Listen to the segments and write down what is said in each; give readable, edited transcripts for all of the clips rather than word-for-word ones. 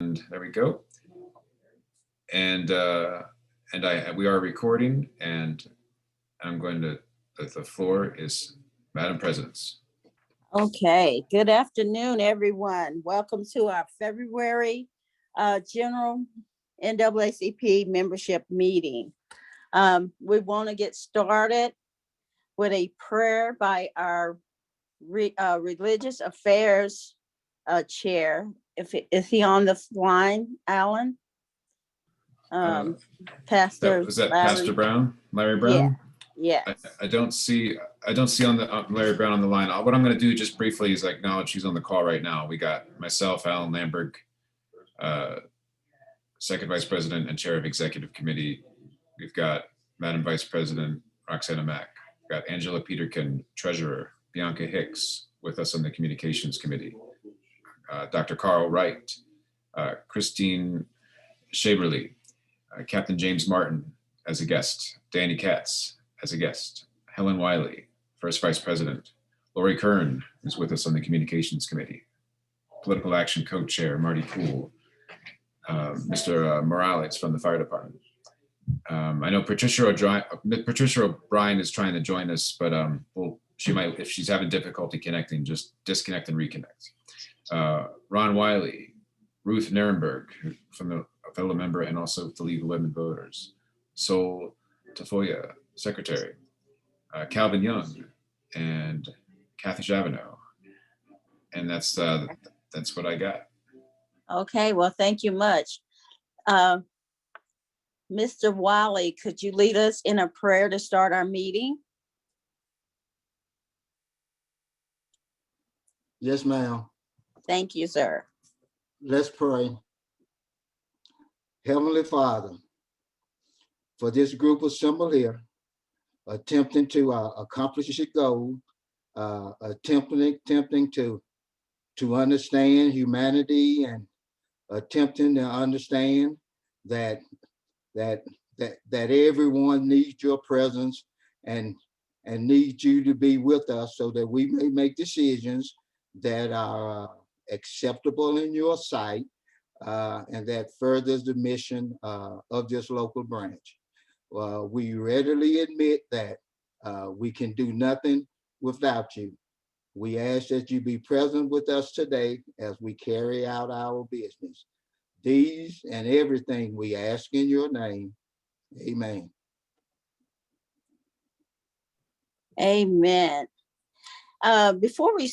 And there we go. And we are recording, and I'm going to, the floor is Madam President's. Okay, good afternoon, everyone. Welcome to our February General NAAACP membership meeting. We want to get started with a prayer by our Religious Affairs Chair. Is he on the line, Alan? Pastor. Was that Larry? Pastor Brown, Larry Brown? Yeah. I don't see on the Larry Brown on the line. What I'm going to do just briefly is acknowledge he's on the call right now. We got myself, Alan Lamberg, Second Vice President and Chair of Executive Committee. We've got Madam Vice President Roxana Mack. We've got Angela Peterkin, Treasurer, Bianca Hicks with us on the Communications Committee. Dr. Carl Wright, Christine Shaberly, Captain James Martin as a guest, Danny Katz as a guest, Helen Wiley, First Vice President, Lori Kern is with us on the Communications Committee, Political Action Co-Chair Marty Poole, Mr. Morales from the Fire Department. I know Patricia O'Brien is trying to join us, but she might, if she's having difficulty connecting, just disconnect and reconnect. Ron Wiley, Ruth Nirenberg from the fellow member and also the League of Women Voters, Sol Tafoya, Secretary, Calvin Young, and Kathy Chavino. And that's what I got. Okay, well, thank you much. Mr. Wiley, could you lead us in a prayer to start our meeting? Yes, ma'am. Thank you, sir. Let's pray. Heavenly Father, for this group assembled here, attempting to accomplish its goal, attempting to understand humanity and attempting to understand that everyone needs your presence and needs you to be with us so that we may make decisions that are acceptable in your sight and that furthers the mission of this local branch. We readily admit that we can do nothing without you. We ask that you be present with us today as we carry out our business. These and everything we ask in your name. Amen. Amen. Before we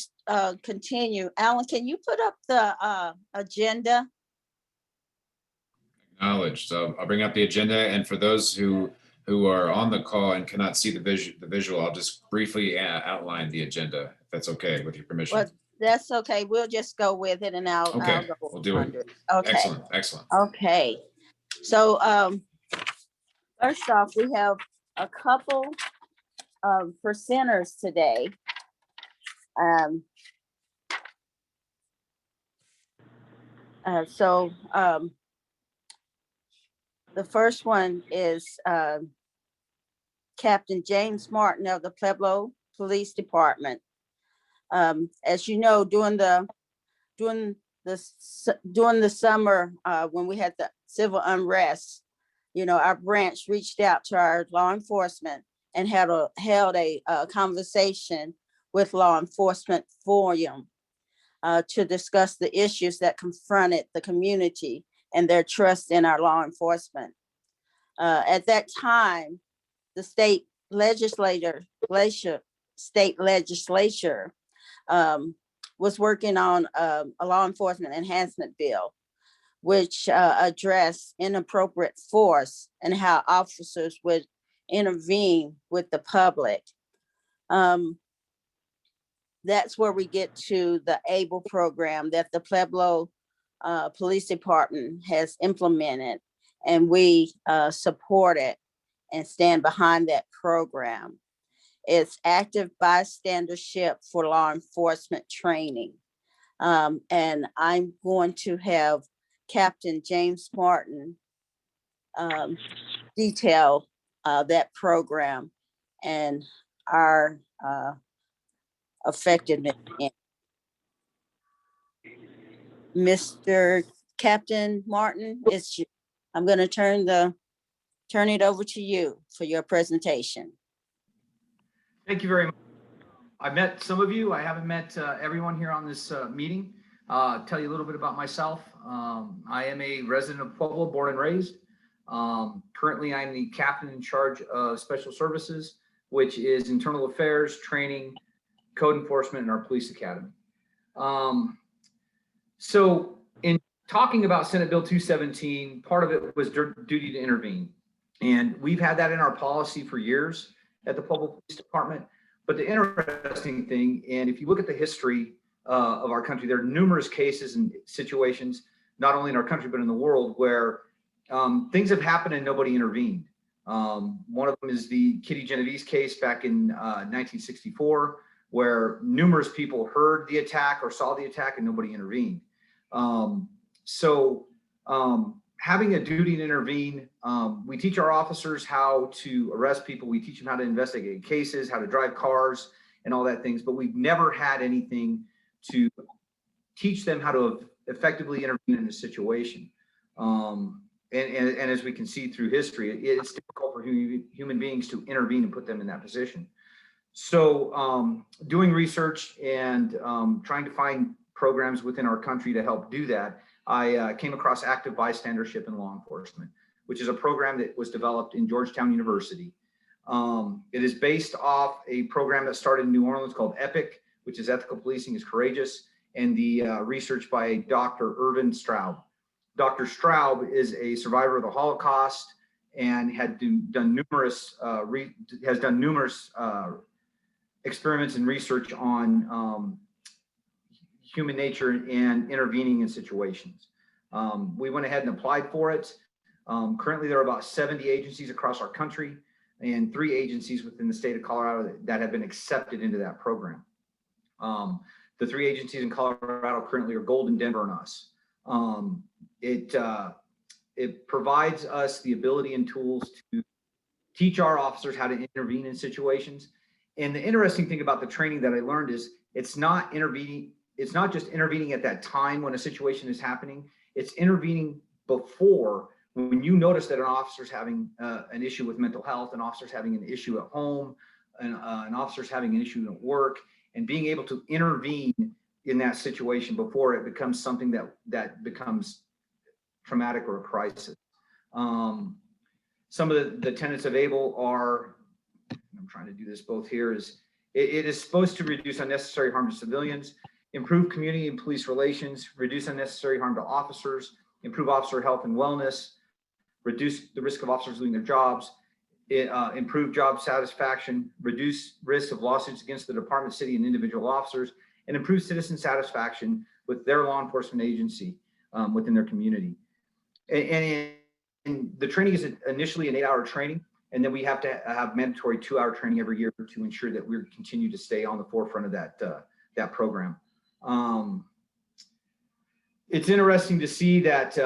continue, Alan, can you put up the agenda? Acknowledged. So I'll bring up the agenda, and for those who are on the call and cannot see the visual, I'll just briefly outline the agenda, if that's okay with your permission. Well, that's okay. We'll just go with it, and I'll go. We'll do it. Okay. Excellent. Okay. So first off, we have a couple of presenters today. The first one is Captain James Martin of the Pueblo Police Department. As you know, during the summer, when we had the civil unrest, our branch reached out to our law enforcement and held a conversation with law enforcement forum to discuss the issues that confronted the community and their trust in our law enforcement. At that time, the state legislature was working on a law enforcement enhancement bill, which addressed inappropriate force and how officers would intervene with the public. That's where we get to the ABLE program that the Pueblo Police Department has implemented, and we support it and stand behind that program. It's active bystandership for law enforcement training. And I'm going to have Captain James Martin detail that program and our effectiveness in. Mr. Captain Martin, it's you. I'm going to turn it over to you for your presentation. Thank you very much. I've met some of you. I haven't met everyone here on this meeting. Tell you a little bit about myself. I am a resident of Pueblo, born and raised. Currently, I'm the captain in charge of special services, which is internal affairs, training, code enforcement, and our police academy. So in talking about Senate Bill 217, part of it was duty to intervene. And we've had that in our policy for years at the Pueblo Police Department. But the interesting thing, and if you look at the history of our country, there are numerous cases and situations, not only in our country, but in the world, where things have happened and nobody intervened. One of them is the Kitty Genovese case back in 1964, where numerous people heard the attack or saw the attack and nobody intervened. Having a duty to intervene, we teach our officers how to arrest people. We teach them how to investigate cases, how to drive cars and all that things, but we've never had anything to teach them how to effectively intervene in a situation. And as we can see through history, it's difficult for human beings to intervene and put them in that position. So doing research and trying to find programs within our country to help do that, I came across active bystandership in law enforcement, which is a program that was developed in Georgetown University. It is based off a program that started in New Orleans called EPIC, which is Ethical Policing is Courageous, and the research by Dr. Irvin Straub. Dr. Straub is a survivor of the Holocaust and had done numerous experiments and research on human nature and intervening in situations. We went ahead and applied for it. Currently, there are about 70 agencies across our country and 3 agencies within the state of Colorado that have been accepted into that program. The 3 agencies in Colorado currently are Golden, Denver, and us. It provides us the ability and tools to teach our officers how to intervene in situations. And the interesting thing about the training that I learned is it's not just intervening at that time when a situation is happening. It's intervening before, when you notice that an officer's having an issue with mental health, an officer's having an issue at home, an officer's having an issue at work, and being able to intervene in that situation before it becomes something that becomes traumatic or a crisis. Some of the tenets of ABLE are, I'm trying to do this both here, is it is supposed to reduce unnecessary harm to civilians, improve community and police relations, reduce unnecessary harm to officers, improve officer health and wellness, reduce the risk of officers losing their jobs, improve job satisfaction, reduce risk of lawsuits against the department, city, and individual officers, and improve citizen satisfaction with their law enforcement agency within their community. And the training is initially an 8-hour training, and then we have to have mandatory 2-hour training every year to ensure that we continue to stay on the forefront of that program. It's interesting to see that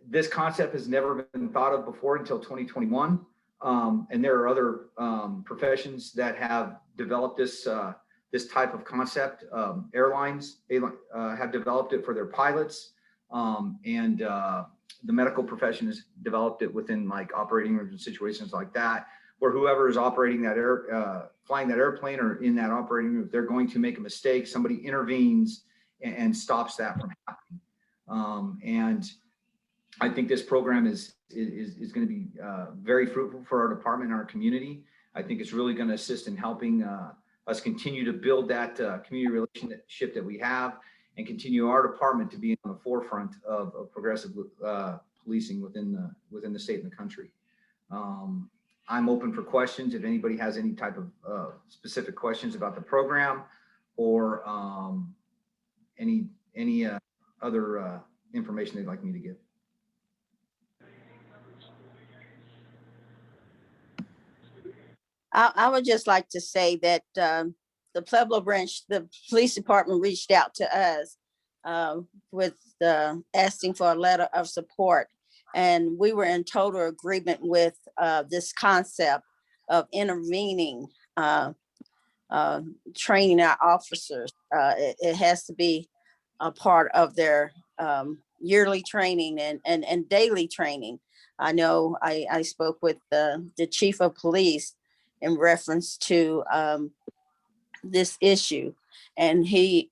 this concept has never been thought of before until 2021. And there are other professions that have developed this type of concept. Airlines have developed it for their pilots, and the medical profession has developed it within like operating rooms and situations like that, where whoever is operating that flying that airplane or in that operating room, they're going to make a mistake, somebody intervenes and stops that from happening. And I think this program is going to be very fruitful for our department and our community. I think it's really going to assist in helping us continue to build that community relationship that we have, and continue our department to be on the forefront of progressive policing within the state and the country. I'm open for questions if anybody has any type of specific questions about the program or any other information they'd like me to give. I would just like to say that the Pueblo branch, the police department reached out to us with asking for a letter of support. And we were in total agreement with this concept of intervening, training our officers. It has to be a part of their yearly training and daily training. I know I spoke with the chief of police in reference to this issue, and he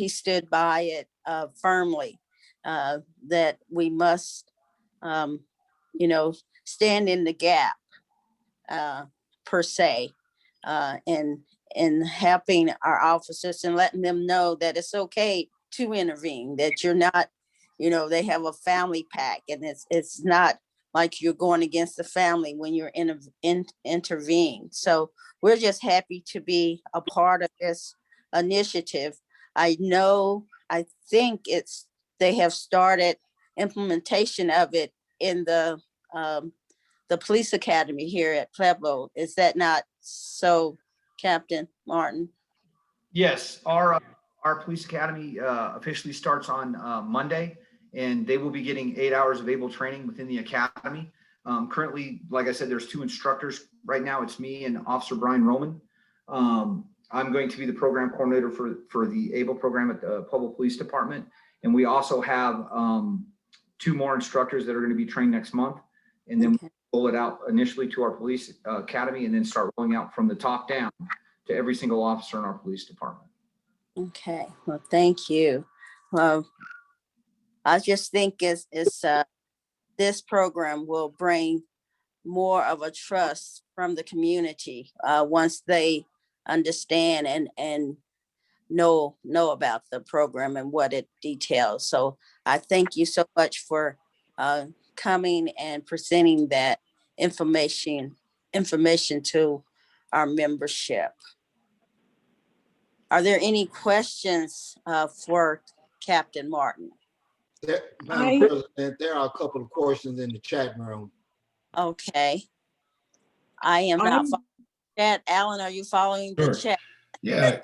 stood by it firmly, that we must, um, stand in the gap, per se, in helping our officers and letting them know that it's okay to intervene, that you're not, they have a family pack, and it's not like you're going against the family when you're intervene. So we're just happy to be a part of this initiative. I think they have started implementation of it in the police academy here at Pueblo. Is that not so, Captain Martin? Yes, our police academy officially starts on Monday, and they will be getting 8 hours of able training within the academy. Currently, like I said, there's 2 instructors right now. It's me and Officer Brian Roman. I'm going to be the program coordinator for the ABLE program at the Pueblo Police Department. And we also have 2 more instructors that are going to be trained next month. And then Okay. we'll roll it out initially to our police academy, and then start rolling out from the top down to every single officer in our police department. Okay, well, thank you. Well, I just think this program will bring more of a trust from the community once they understand and know about the program and what it details. So I thank you so much for coming and presenting that information to our membership. Are there any questions for Captain Martin? Madam President, there are a couple of questions in the chat room. Okay. I am not following chat. Alan, are you following the Sure. chat? Yeah.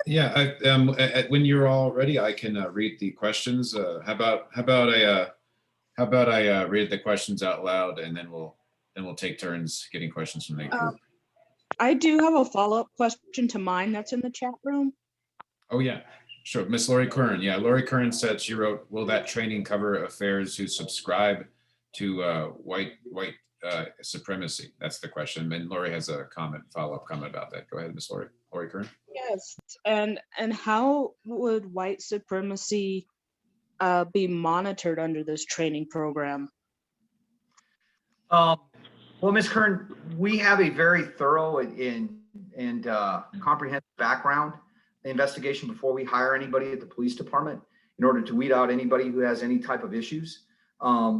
When you're all ready, I can read the questions. How about I read the questions out loud, and then we'll take turns getting questions from the group. I do have a follow-up question to mine that's in the chat room. Oh yeah, sure. Miss Lori Curran. Yeah, Lori Curran said, she wrote, "Will that training cover affairs who subscribe to white supremacy?" That's the question. And Lori has a follow-up comment about that. Go ahead, Miss Lori Curran. Yes, and how would white supremacy be monitored under this training program? Well, Ms. Kern, we have a very thorough and comprehensive background investigation before we hire anybody at the police department, in order to weed out anybody who has any type of issues,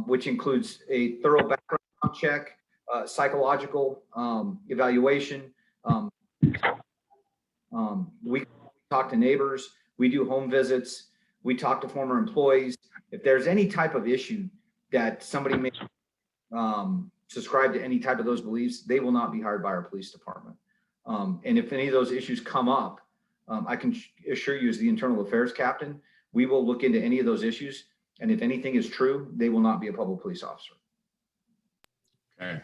which includes a thorough background check, psychological evaluation. We talk to neighbors, we do home visits, we talk to former employees. If there's any type of issue that somebody may subscribe to any type of those beliefs, they will not be hired by our police department. And if any of those issues come up, I can assure you, as the internal affairs captain, we will look into any of those issues. And if anything is true, they will not be a public police officer. Okay.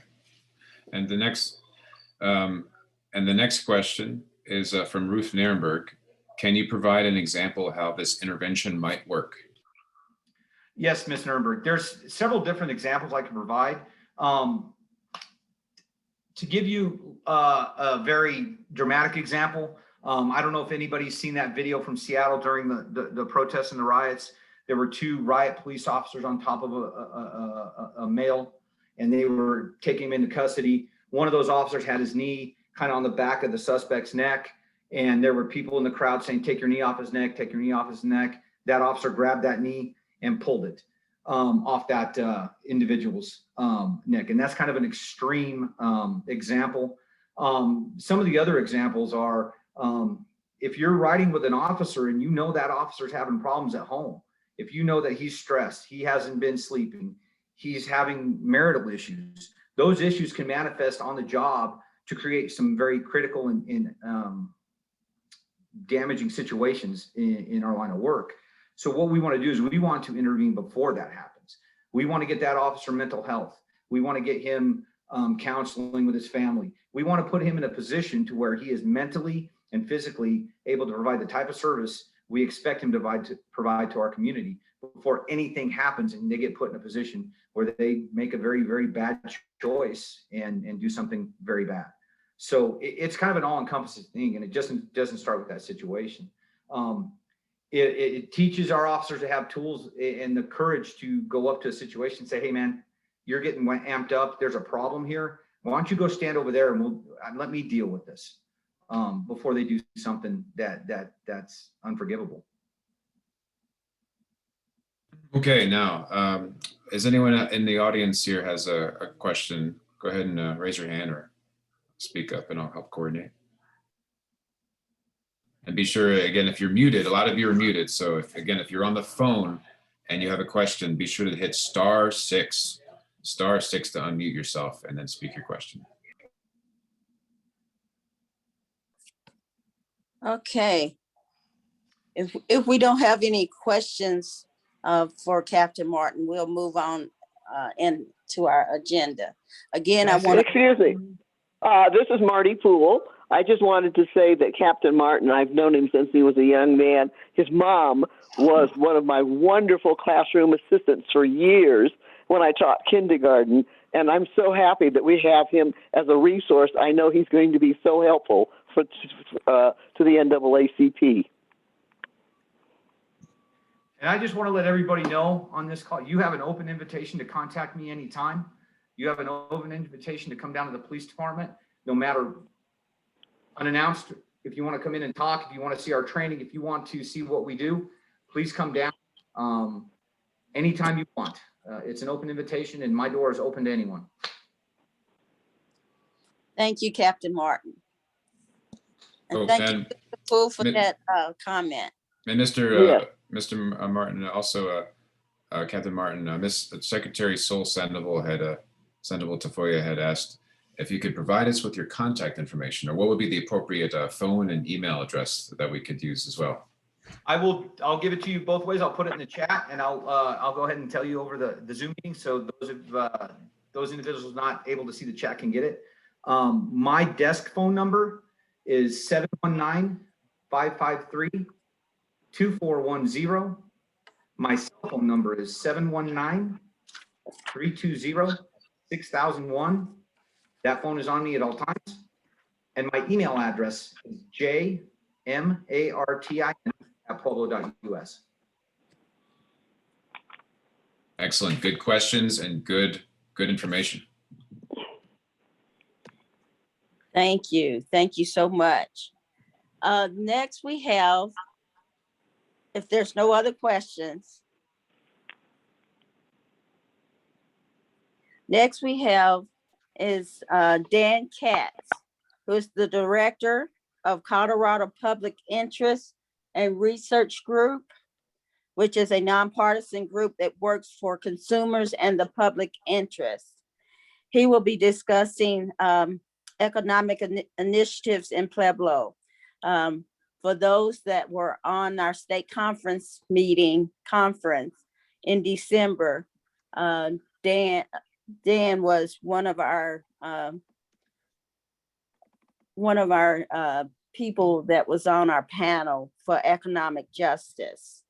And the next question is from Ruth Nierenberg. Can you provide an example of how this intervention might work? Yes, Ms. Nierenberg. There's several different examples I can provide. To give you a very dramatic example, I don't know if anybody's seen that video from Seattle during the protests and the riots. There were 2 riot police officers on top of a male, and they were taking him into custody. One of those officers had his knee kind of on the back of the suspect's neck, and there were people in the crowd saying, "Take your knee off his neck, take your knee off his neck." That officer grabbed that knee and pulled it off that individual's neck. And that's kind of an extreme example. Some of the other examples are, if you're riding with an officer and you know that officer's having problems at home, if you know that he's stressed, he hasn't been sleeping, he's having marital issues, those issues can manifest on the job to create some very critical and damaging situations in our line of work. So what we want to do is we want to intervene before that happens. We want to get that officer mental health. We want to get him counseling with his family. We want to put him in a position to where he is mentally and physically able to provide the type of service we expect him to provide to our community before anything happens and they get put in a position where they make a very, very bad choice and do something very bad. So it's kind of an all-encompassing thing, and it just doesn't start with that situation. It teaches our officers to have tools and the courage to go up to a situation and say, hey man, you're getting amped up, there's a problem here. Why don't you go stand over there and let me deal with this before they do something that's unforgivable. Okay, now, is anyone in the audience here has a question? Go ahead and raise your hand or speak up and I'll help coordinate. And be sure, again, if you're muted, a lot of you are muted. So if you're on the phone and you have a question, be sure to hit *6 to unmute yourself and then speak your question. Okay. If we don't have any questions for Captain Martin, we'll move on into our agenda. Again, I want to. Excuse me. This is Marty Poole. I just wanted to say that Captain Martin, I've known him since he was a young man. His mom was one of my wonderful classroom assistants for years when I taught kindergarten. And I'm so happy that we have him as a resource. I know he's going to be so helpful to the NAACP. And I just want to let everybody know on this call, you have an open invitation to contact me anytime. You have an open invitation to come down to the police department, no matter unannounced. If you want to come in and talk, if you want to see our training, if you want to see what we do, please come down anytime you want. It's an open invitation and my door is open to anyone. Thank you, Captain Martin. And thank you, Mr. Poole, for that comment. And Mr. Martin, also Captain Martin, Miss Secretary Sol Sandoval Tafoya had asked if you could provide us with your contact information, or what would be the appropriate phone and email address that we could use as well. I'll give it to you both ways. I'll put it in the chat, and I'll go ahead and tell you over the Zoom meeting, so those individuals not able to see the chat can get it. My desk phone number is 719-553-2410. My cell phone number is 719-320-6001. That phone is on me at all times. And my email address is jmartin@pueblo.us. Excellent. Good questions and good information. Thank you. Thank you so much. Next we have, if there's no other questions, next we have is Dan Katz, who is the director of Colorado Public Interest and Research Group, which is a nonpartisan group that works for consumers and the public interest. He will be discussing economic initiatives in Pueblo. For those that were on our state conference in December, Dan was one of our people that was on our panel for economic justice.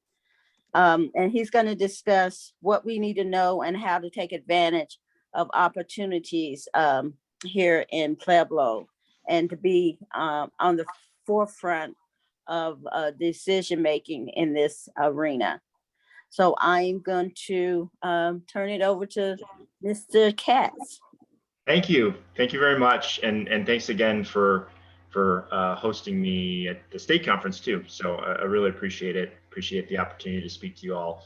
And he's going to discuss what we need to know and how to take advantage of opportunities here in Pueblo, and to be on the forefront of decision-making in this arena. So I'm going to turn it over to Mr. Katz. Thank you. Thank you very much. And thanks again for hosting me at the state conference too. So I really appreciate it. Appreciate the opportunity to speak to you all.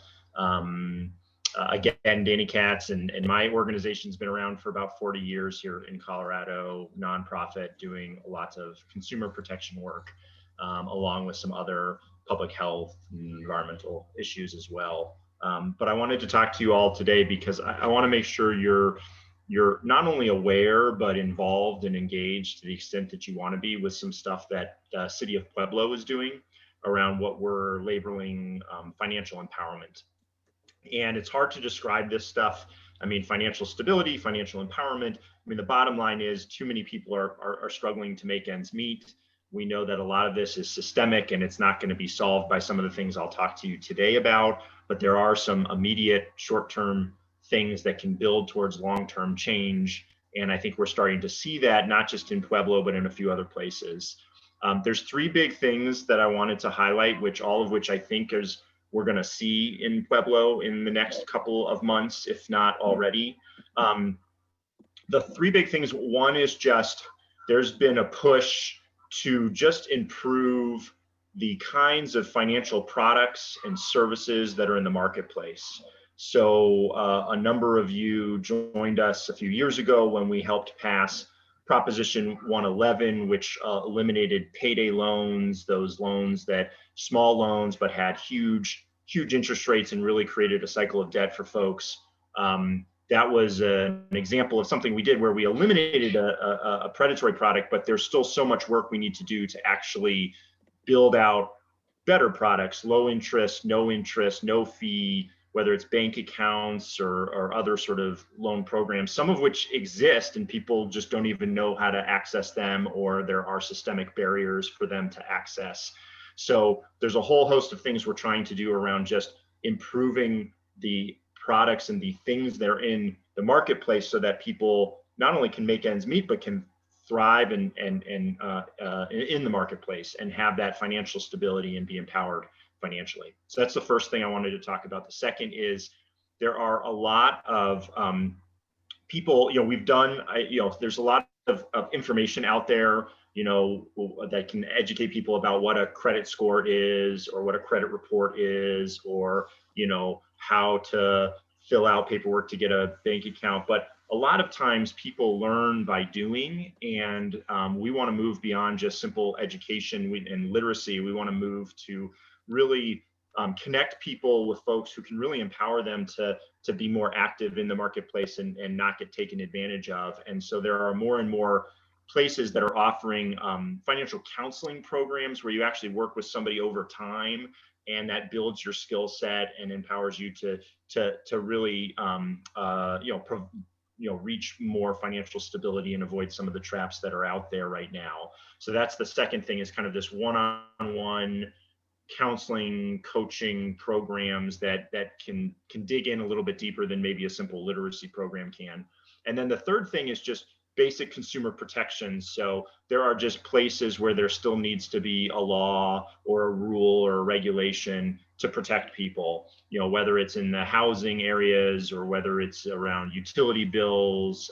Again, Danny Katz, and my organization's been around for about 40 years here in Colorado, nonprofit, doing lots of consumer protection work, along with some other public health and environmental issues as well. But I wanted to talk to you all today because I want to make sure you're not only aware, but involved and engaged to the extent that you want to be with some stuff that the city of Pueblo is doing around what we're labeling financial empowerment. And it's hard to describe this stuff. I mean, financial stability, financial empowerment. I mean, the bottom line is too many people are struggling to make ends meet. We know that a lot of this is systemic and it's not going to be solved by some of the things I'll talk to you today about, but there are some immediate short-term things that can build towards long-term change. And I think we're starting to see that not just in Pueblo, but in a few other places. There's three big things that I wanted to highlight, all of which I think we're going to see in Pueblo in the next couple of months, if not already. The three big things, one is just there's been a push to just improve the kinds of financial products and services that are in the marketplace. So a number of you joined us a few years ago when we helped pass Proposition 111, which eliminated payday loans, those loans that small loans, but had huge interest rates and really created a cycle of debt for folks. That was an example of something we did where we eliminated a predatory product, but there's still so much work we need to do to actually build out better products, low interest, no fee, whether it's bank accounts or other sort of loan programs, some of which exist and people just don't even know how to access them, or there are systemic barriers for them to access. So there's a whole host of things we're trying to do around just improving the products and the things that are in the marketplace so that people not only can make ends meet, but can thrive in the marketplace and have that financial stability and be empowered financially. So that's the first thing I wanted to talk about. The second is there are a lot of people, we've done, there's a lot of information out there, that can educate people about what a credit score is or what a credit report is, or, how to fill out paperwork to get a bank account. But a lot of times people learn by doing, and we want to move beyond just simple education and literacy. We want to move to really connect people with folks who can really empower them to be more active in the marketplace and not get taken advantage of. And so there are more and more places that are offering financial counseling programs where you actually work with somebody over time, and that builds your skill set and empowers you to really reach more financial stability and avoid some of the traps that are out there right now. So that's the second thing, is kind of this one-on-one counseling, coaching programs that can dig in a little bit deeper than maybe a simple literacy program can. And then the third thing is just basic consumer protections. So there are just places where there still needs to be a law or a rule or a regulation to protect people, whether it's in the housing areas or whether it's around utility bills,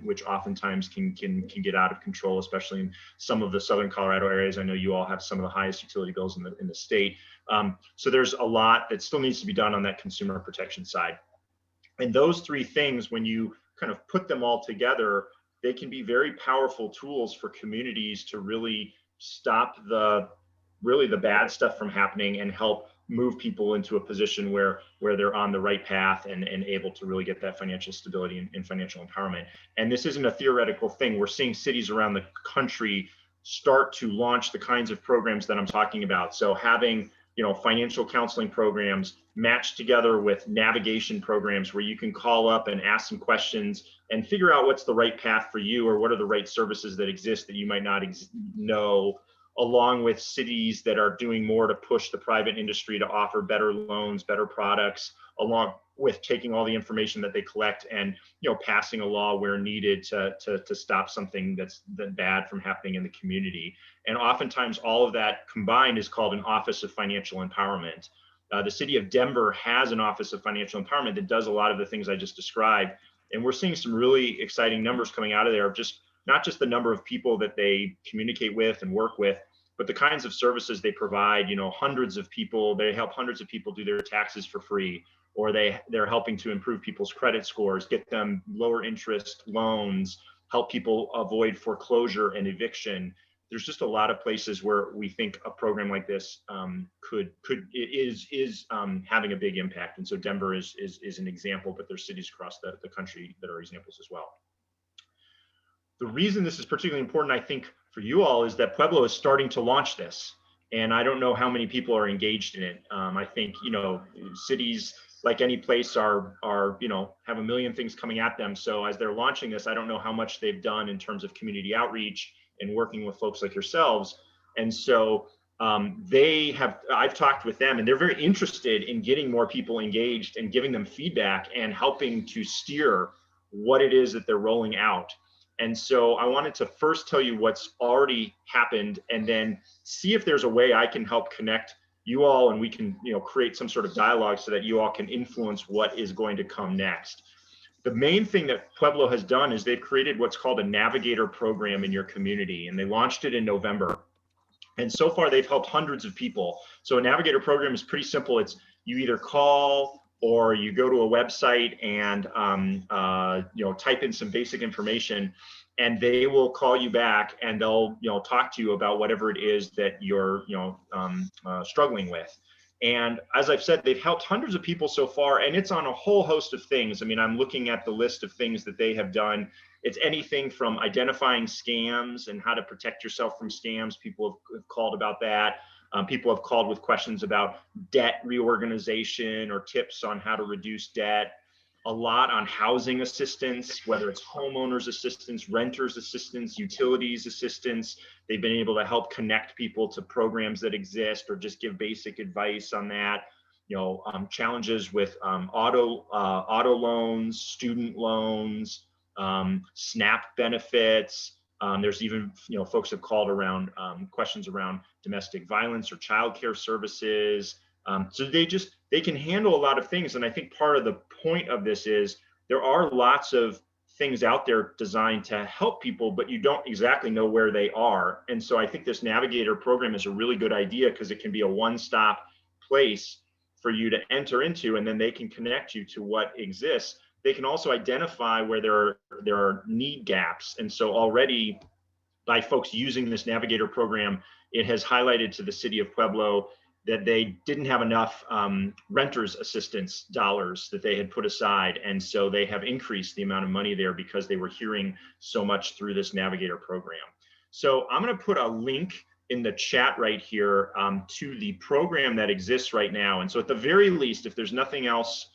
which oftentimes can get out of control, especially in some of the Southern Colorado areas. I know you all have some of the highest utility bills in the state. So there's a lot that still needs to be done on that consumer protection side. And those three things, when you kind of put them all together, they can be very powerful tools for communities to really stop the bad stuff from happening and help move people into a position where they're on the right path and able to really get that financial stability and financial empowerment. And this isn't a theoretical thing. We're seeing cities around the country start to launch the kinds of programs that I'm talking about. So having financial counseling programs matched together with navigation programs where you can call up and ask some questions and figure out what's the right path for you, or what are the right services that exist that you might not know, along with cities that are doing more to push the private industry to offer better loans, better products, along with taking all the information that they collect and passing a law where needed to stop something that's bad from happening in the community. And oftentimes all of that combined is called an Office of Financial Empowerment. The city of Denver has an Office of Financial Empowerment that does a lot of the things I just described. And we're seeing some really exciting numbers coming out of there, of just not just the number of people that they communicate with and work with, but the kinds of services they provide. Hundreds of people, they help hundreds of people do their taxes for free, or they're helping to improve people's credit scores, get them lower interest loans, help people avoid foreclosure and eviction. There's just a lot of places where we think a program like this is having a big impact. And so Denver is an example, but there's cities across the country that are examples as well. The reason this is particularly important, I think, for you all is that Pueblo is starting to launch this. And I don't know how many people are engaged in it. I think, cities, like any place, are have a million things coming at them. So as they're launching this, I don't know how much they've done in terms of community outreach and working with folks like yourselves. And so I've talked with them, and they're very interested in getting more people engaged and giving them feedback and helping to steer what it is that they're rolling out. And so I wanted to first tell you what's already happened, and then see if there's a way I can help connect you all, and we can, create some sort of dialogue so that you all can influence what is going to come next. The main thing that Pueblo has done is they've created what's called a navigator program in your community, and they launched it in November. And so far they've helped hundreds of people. So a navigator program is pretty simple. It's you either call or you go to a website and type in some basic information, and they will call you back and they'll talk to you about whatever it is that you're struggling with. And as I've said, they've helped hundreds of people so far, and it's on a whole host of things. I mean, I'm looking at the list of things that they have done. It's anything from identifying scams and how to protect yourself from scams. People have called about that. People have called with questions about debt reorganization or tips on how to reduce debt. A lot on housing assistance, whether it's homeowners assistance, renters assistance, utilities assistance. They've been able to help connect people to programs that exist or just give basic advice on that. Challenges with auto loans, student loans, SNAP benefits. There's even, folks have called around questions around domestic violence or childcare services. So they can handle a lot of things. And I think part of the point of this is there are lots of things out there designed to help people, but you don't exactly know where they are. And so I think this navigator program is a really good idea because it can be a one-stop place for you to enter into, and then they can connect you to what exists. They can also identify where there are need gaps. And so already by folks using this navigator program, it has highlighted to the city of Pueblo that they didn't have enough renters assistance dollars that they had put aside. And so they have increased the amount of money there because they were hearing so much through this navigator program. So I'm going to put a link in the chat right here to the program that exists right now. And so at the very least, if there's nothing else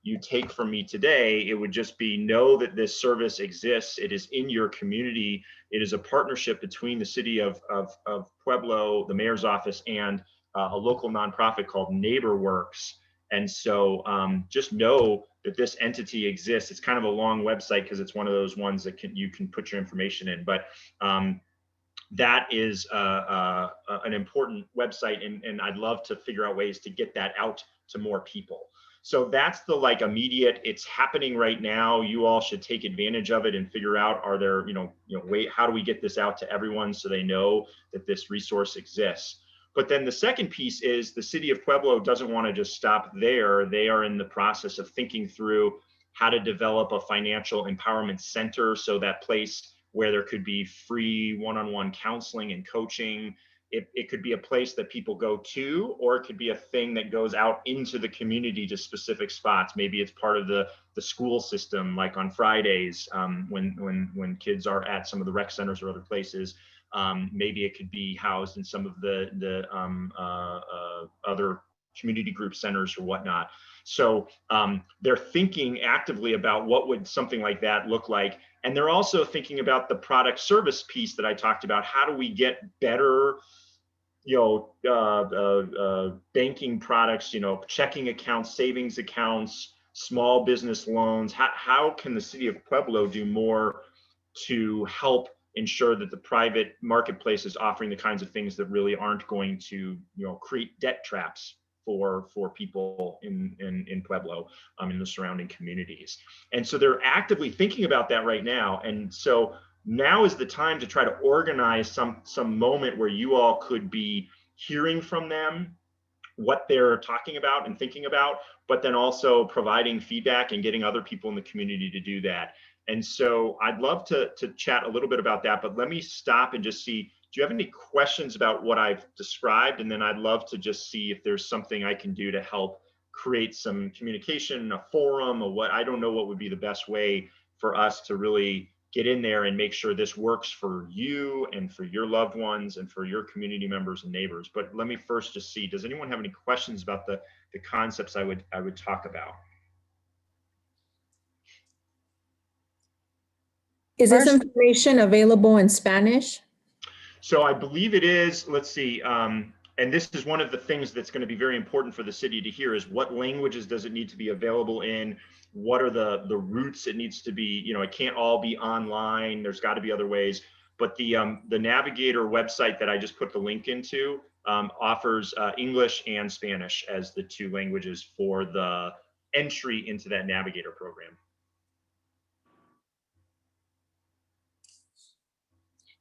you take from me today, it would just be know that this service exists. It is in your community. It is a partnership between the city of Pueblo, the mayor's office, and a local nonprofit called NeighborWorks. And so just know that this entity exists. It's kind of a long website because it's one of those ones that you can put your information in, but that is an important website, and I'd love to figure out ways to get that out to more people. So that's the immediate, it's happening right now. You all should take advantage of it and figure out, are there, how do we get this out to everyone so they know that this resource exists? But then the second piece is the city of Pueblo doesn't want to just stop there. They are in the process of thinking through how to develop a financial empowerment center. So that place where there could be free one-on-one counseling and coaching. It could be a place that people go to, or it could be a thing that goes out into the community to specific spots. Maybe it's part of the school system, like on Fridays when kids are at some of the rec centers or other places. Maybe it could be housed in some of the other community group centers or whatnot. So they're thinking actively about what would something like that look like. And they're also thinking about the product service piece that I talked about. How do we get better banking products, checking accounts, savings accounts, small business loans? How can the city of Pueblo do more to help ensure that the private marketplace is offering the kinds of things that really aren't going to, create debt traps for people in Pueblo, in the surrounding communities? And so they're actively thinking about that right now. And so now is the time to try to organize some moment where you all could be hearing from them what they're talking about and thinking about, but then also providing feedback and getting other people in the community to do that. And so I'd love to chat a little bit about that, but let me stop and just see, do you have any questions about what I've described? And then I'd love to just see if there's something I can do to help create some communication, a forum, or what. I don't know what would be the best way for us to really get in there and make sure this works for you and for your loved ones and for your community members and neighbors. But let me first just see, does anyone have any questions about the concepts I would talk about? Is this information available in Spanish? So I believe it is, let's see, and this is one of the things that's going to be very important for the city to hear is what languages does it need to be available in? What are the routes it needs to be? You know, it can't all be online. There's got to be other ways. But the Navigator website that I just put the link into offers English and Spanish as the two languages for the entry into that Navigator program.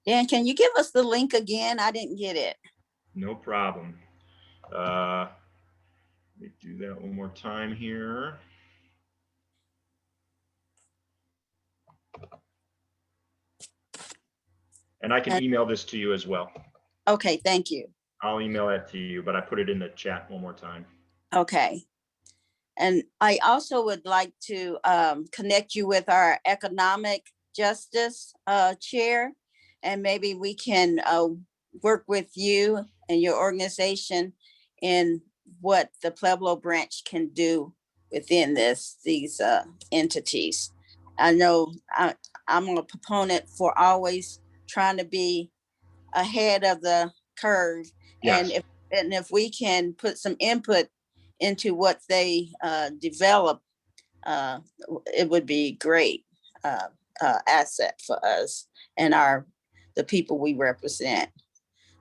Dan, can you give us the link again? I didn't get it. No problem. Let me do that one more time here. And I can email this to you as well. Okay, thank you. I'll email that to you, but I put it in the chat one more time. Okay. And I also would like to connect you with our economic justice chair, and maybe we can work with you and your organization in what the Pueblo branch can do within these entities. I know I'm a proponent for always trying to be ahead of the curve. Yes. And if we can put some input into what they develop, it would be great asset for us and the people we represent.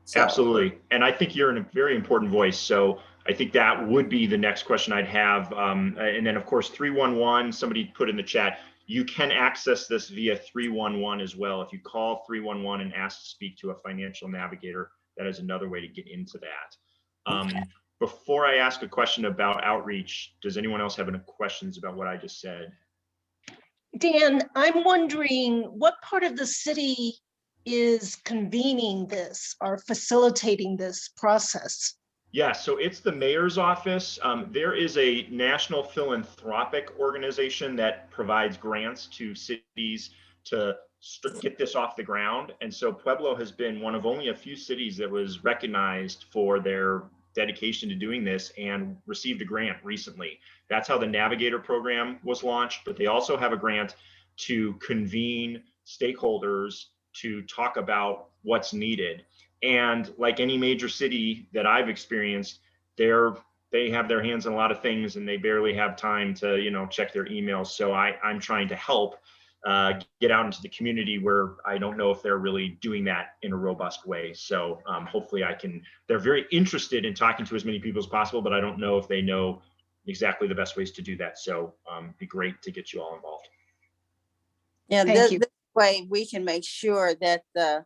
So. Absolutely. And I think you're in a very important voice. So I think that would be the next question I'd have. And then of course, 311, somebody put in the chat, you can access this via 311 as well. If you call 311 and ask to speak to a financial navigator, that is another way to get into that. Okay. Before I ask a question about outreach, does anyone else have any questions about what I just said? Dan, I'm wondering what part of the city is convening this or facilitating this process? Yeah, so it's the mayor's office. There is a national philanthropic organization that provides grants to cities to get this off the ground. And so Pueblo has been one of only a few cities that was recognized for their dedication to doing this and received a grant recently. That's how the Navigator program was launched, but they also have a grant to convene stakeholders to talk about what's needed. And like any major city that I've experienced, they have their hands on a lot of things and they barely have time to, check their emails. So I'm trying to help get out into the community where I don't know if they're really doing that in a robust way. So hopefully they're very interested in talking to as many people as possible, but I don't know if they know exactly the best ways to do that. So it'd be great to get you all involved. Yeah, this way we can make sure that the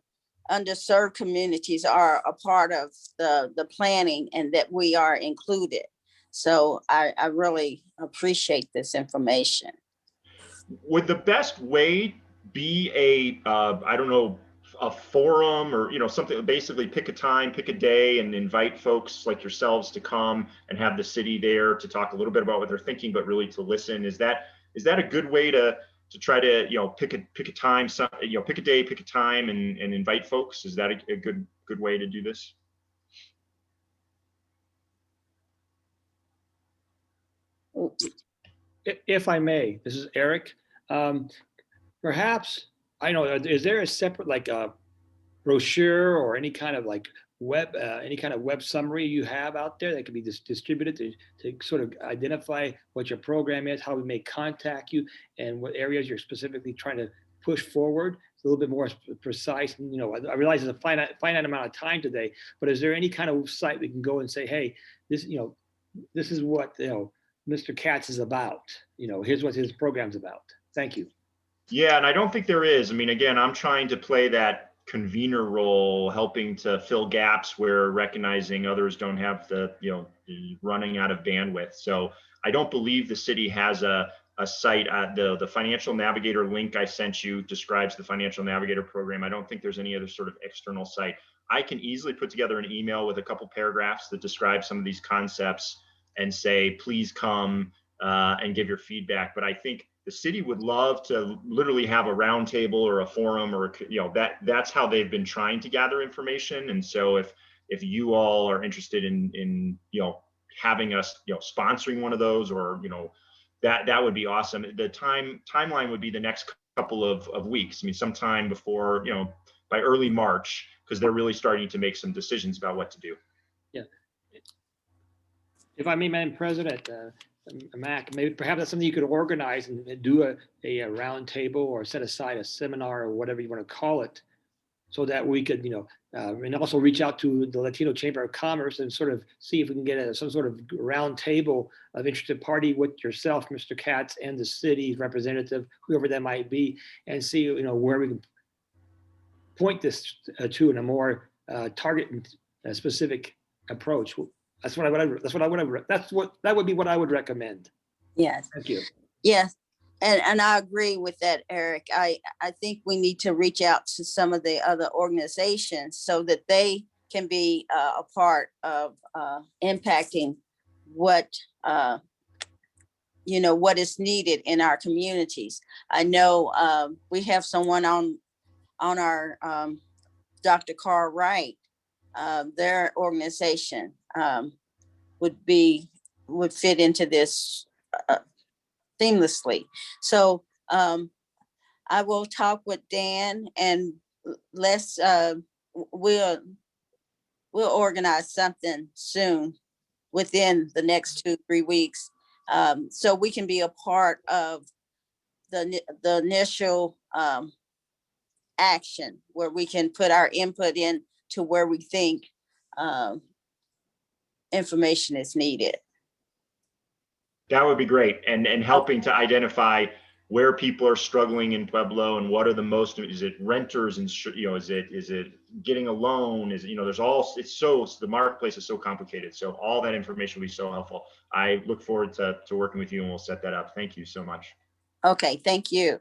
underserved communities are a part of the planning and that we are included. So I really appreciate this information. Would the best way be a forum or, something, basically pick a time, pick a day and invite folks like yourselves to come and have the city there to talk a little bit about what they're thinking, but really to listen? Is that a good way to try to, pick a time, pick a day, pick a time and invite folks? Is that a good way to do this? If I may, this is Eric. Perhaps, I know, is there a separate like a brochure or any kind of like web summary you have out there that can be distributed to sort of identify what your program is, how we may contact you, and what areas you're specifically trying to push forward? It's a little bit more precise. I realize there's a finite amount of time today, but is there any kind of site we can go and say, hey, this is what Mr. Katz is about. Here's what his program's about. Thank you. Yeah, and I don't think there is. I mean, again, I'm trying to play that convener role, helping to fill gaps where recognizing others don't have the running out of bandwidth. So I don't believe the city has a site. The Financial Navigator link I sent you describes the Financial Navigator program. I don't think there's any other sort of external site. I can easily put together an email with a couple paragraphs that describe some of these concepts and say, please come and give your feedback. But I think the city would love to literally have a roundtable or a forum or that's how they've been trying to gather information. And so if you all are interested in having us sponsoring one of those, or that would be awesome. The timeline would be the next couple of weeks. I mean, sometime before by early March, because they're really starting to make some decisions about what to do. Yeah. If I may, Madam President, Mac, maybe perhaps that's something you could organize and do a round table or set aside a seminar or whatever you want to call it, so that we could, and also reach out to the Latino Chamber of Commerce and sort of see if we can get some sort of round table of interested party with yourself, Mr. Katz, and the city's representative, whoever that might be, and see, where we can point this to in a more target specific approach. That would be what I would recommend. Yes. Thank you. Yes. And I agree with that, Eric. I think we need to reach out to some of the other organizations so that they can be a part of impacting what what is needed in our communities. I know we have someone on our Dr. Carr Wright. Their organization would fit into this seamlessly. So I will talk with Dan, and let's we'll organize something soon within the next 2-3 weeks, so we can be a part of the initial action, where we can put our input in to where we think information is needed. That would be great. And helping to identify where people are struggling in Pueblo and what are the most, is it renters and, is it getting a loan? Is it, the marketplace is so complicated. So all that information will be so helpful. I look forward to working with you, and we'll set that up. Thank you so much. Okay, thank you.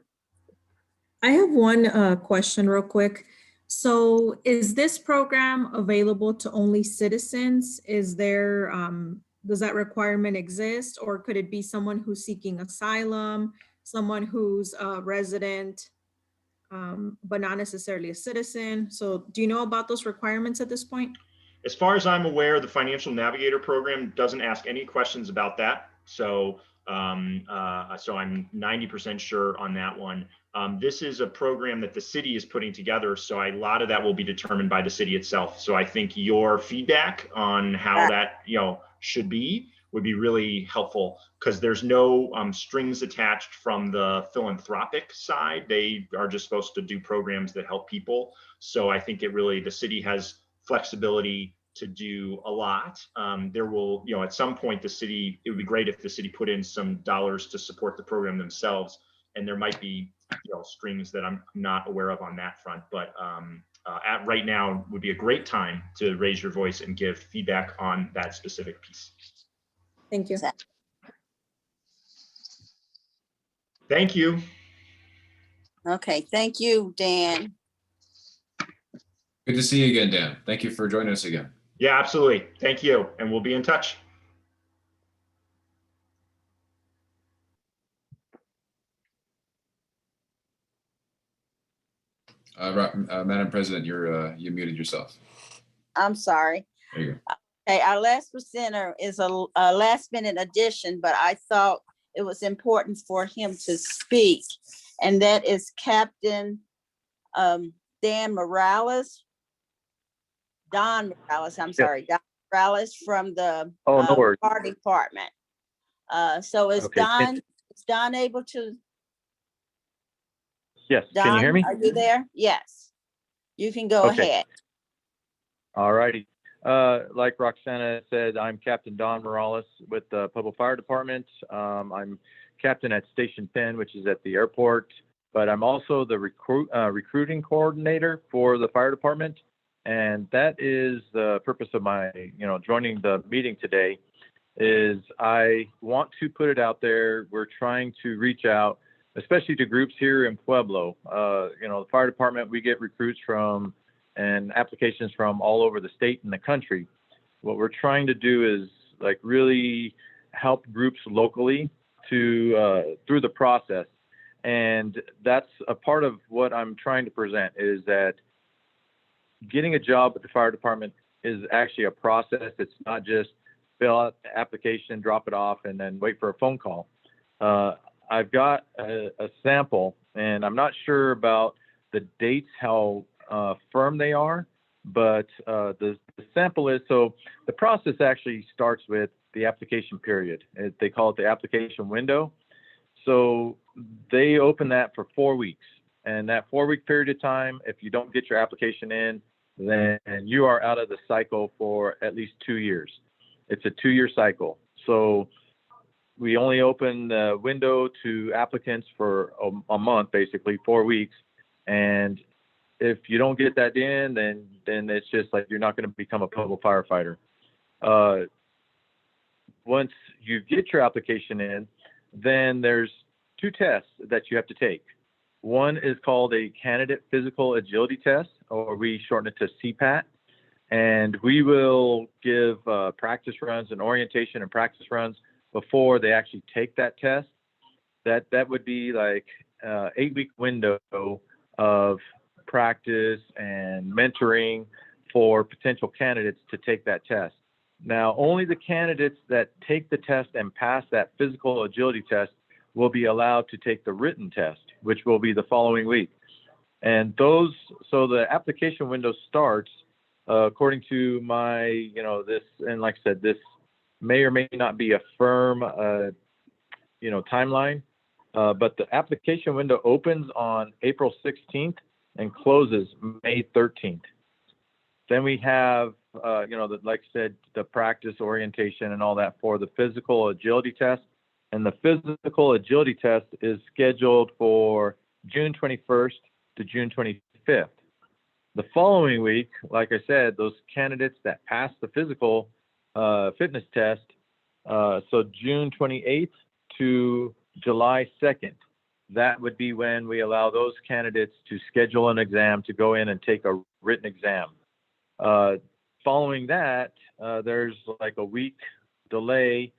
I have one question real quick. So is this program available to only citizens? Is there, does that requirement exist? Or could it be someone who's seeking asylum, someone who's a resident, but not necessarily a citizen? So do you know about those requirements at this point? As far as I'm aware, the Financial Navigator program doesn't ask any questions about that. So, so I'm 90% sure on that one. This is a program that the city is putting together, so a lot of that will be determined by the city itself. So I think your feedback on how that should be would be really helpful, because there's no strings attached from the philanthropic side. They are just supposed to do programs that help people. So I think the city has flexibility to do a lot. There will, at some point, it would be great if the city put in some dollars to support the program themselves. And there might be, strings that I'm not aware of on that front. But at right now would be a great time to raise your voice and give feedback on that specific piece. Thank you. Thank you. Okay, thank you, Dan. Good to see you again, Dan. Thank you for joining us again. Yeah, absolutely. Thank you. And we'll be in touch. Madam President, you muted yourself. I'm sorry. There you go. Okay, our last presenter is a last minute addition, but I thought it was important for him to speak. And that is Captain Don Morales, I'm sorry, Don Morales from the fire department. So is Don able to? Yes, Don, can you hear me? are you there? Yes, you can go ahead. All righty. Like Roxana said, I'm Captain Don Morales with the Pueblo Fire Department. I'm captain at Station 10, which is at the airport, but I'm also the recruiting coordinator for the fire department. And that is the purpose of my, joining the meeting today, is I want to put it out there. We're trying to reach out, especially to groups here in Pueblo. The fire department, we get recruits from and applications from all over the state and the country. What we're trying to do is really help groups locally to through the process. And that's a part of what I'm trying to present, is that getting a job at the fire department is actually a process. It's not just fill out the application, drop it off, and then wait for a phone call. I've got a sample, and I'm not sure about the dates, how firm they are, but the sample is, so the process actually starts with the application period. They call it the application window. So they open that for 4 weeks. And that 4-week period of time, if you don't get your application in, then you are out of the cycle for at least 2 years. It's a 2-year cycle. So we only open the window to applicants for a month, basically 4 weeks. And if you don't get that in, then it's just like you're not going to become a Pueblo firefighter. Once you get your application in, then there's 2 tests that you have to take. One is called a candidate physical agility test, or we shorten it to CPAT. And we will give practice runs and orientation and practice runs before they actually take that test. That would be like 8-week window of practice and mentoring for potential candidates to take that test. Now, only the candidates that take the test and pass that physical agility test will be allowed to take the written test, which will be the following week. And so the application window starts according to my, this, and like I said, this may or may not be a firm, timeline, but the application window opens on April 16th and closes May 13th. Then we have, like I said, the practice orientation and all that for the physical agility test. And the physical agility test is scheduled for June 21st to June 25th. The following week, like I said, those candidates that pass the physical fitness test, so June 28th to July 2nd, that would be when we allow those candidates to schedule an exam to go in and take a written exam. Following that, there's like a week delay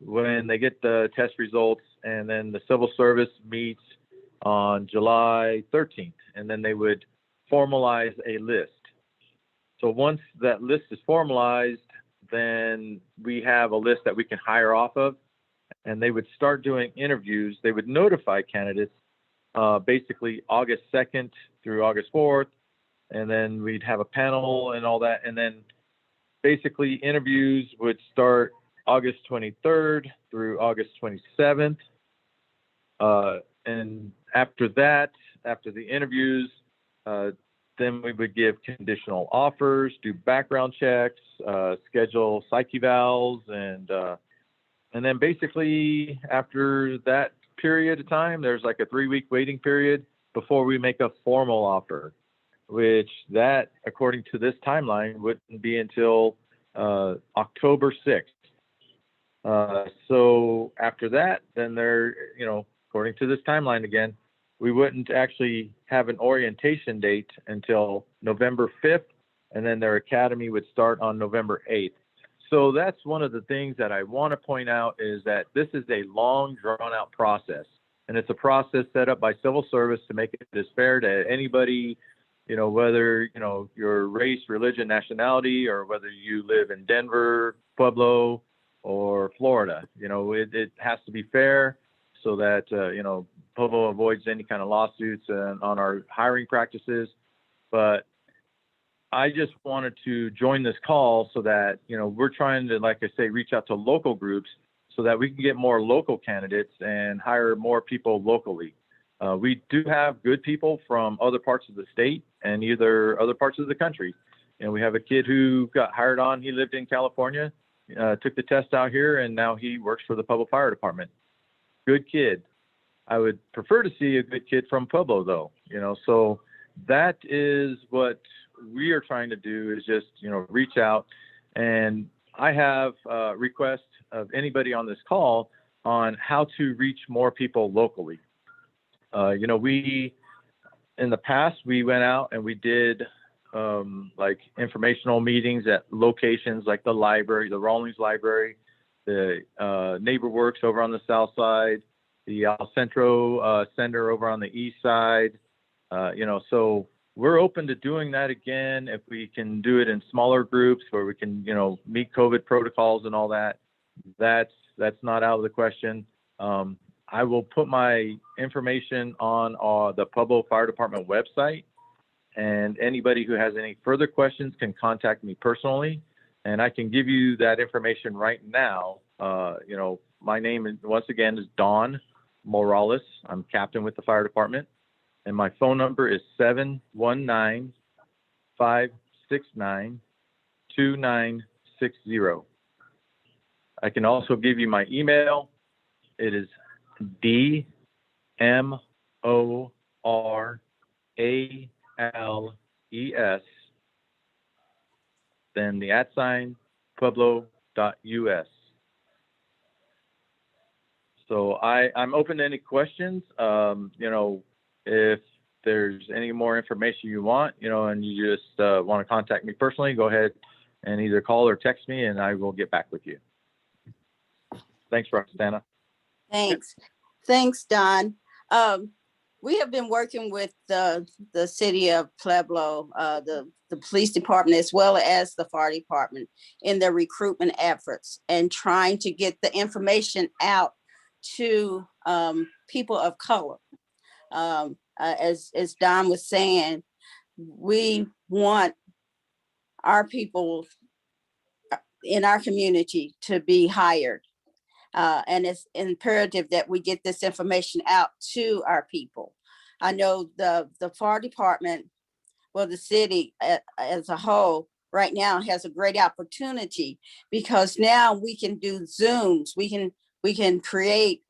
when they get the test results, and then the civil service meets on July 13th, and then they would formalize a list. So once that list is formalized, then we have a list that we can hire off of, and they would start doing interviews. They would notify candidates basically August 2nd through August 4th, and then we'd have a panel and all that, and then basically interviews would start August 23rd through August 27th. And after that, after the interviews, then we would give conditional offers, do background checks, schedule psych evals, and then basically after that period of time, there's like a 3-week waiting period before we make a formal offer, which that, according to this timeline, wouldn't be until October 6th. So after that, then according to this timeline again, we wouldn't actually have an orientation date until November 5th, and then their academy would start on November 8th. So that's one of the things that I want to point out, is that this is a long, drawn-out process, and it's a process set up by civil service to make it as fair to anybody, whether, your race, religion, nationality, or whether you live in Denver, Pueblo, or Florida. It has to be fair so that, Pueblo avoids any kind of lawsuits on our hiring practices. But I just wanted to join this call so that, we're trying to, like I say, reach out to local groups so that we can get more local candidates and hire more people locally. We do have good people from other parts of the state and either other parts of the country. We have a kid who got hired on. He lived in California, took the test out here, and now he works for the Pueblo Fire Department. Good kid. I would prefer to see a good kid from Pueblo, though. So that is what we are trying to do, is just, reach out. And I have a request of anybody on this call on how to reach more people locally. We, in the past, we went out and we did like informational meetings at locations like the library, the Rawlings Library, the Neighbor Works over on the south side, the El Centro Center over on the east side. So we're open to doing that again if we can do it in smaller groups where we can, meet COVID protocols and all that. That's not out of the question. I will put my information on the Pueblo Fire Department website. And anybody who has any further questions can contact me personally. And I can give you that information right now. My name is, once again, is Don Morales. I'm captain with the fire department. And my phone number is 719-569-2960. I can also give you my email. It is DMORALES, then the @ Pueblo.us. So I'm open to any questions. If there's any more information you want, and you just want to contact me personally, go ahead and either call or text me, and I will get back with you. Thanks, Roxana. Thanks. Thanks, Don. We have been working with the city of Pueblo, the police department, as well as the fire department in their recruitment efforts and trying to get the information out to people of color. As Don was saying, we want our people in our community to be hired. And it's imperative that we get this information out to our people. I know the fire department, well, the city as a whole right now has a great opportunity because now we can do Zooms. We can create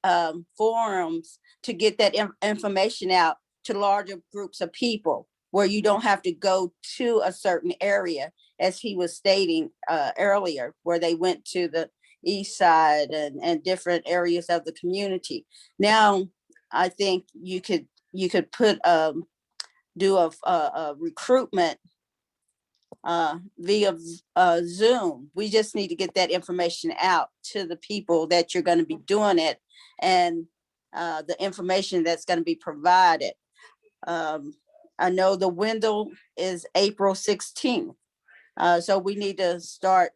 forums to get that information out to larger groups of people where you don't have to go to a certain area, as he was stating earlier, where they went to the east side and different areas of the community. Now, I think you could put do a recruitment via Zoom. We just need to get that information out to the people that you're going to be doing it and the information that's going to be provided. I know the window is April 16th. So we need to start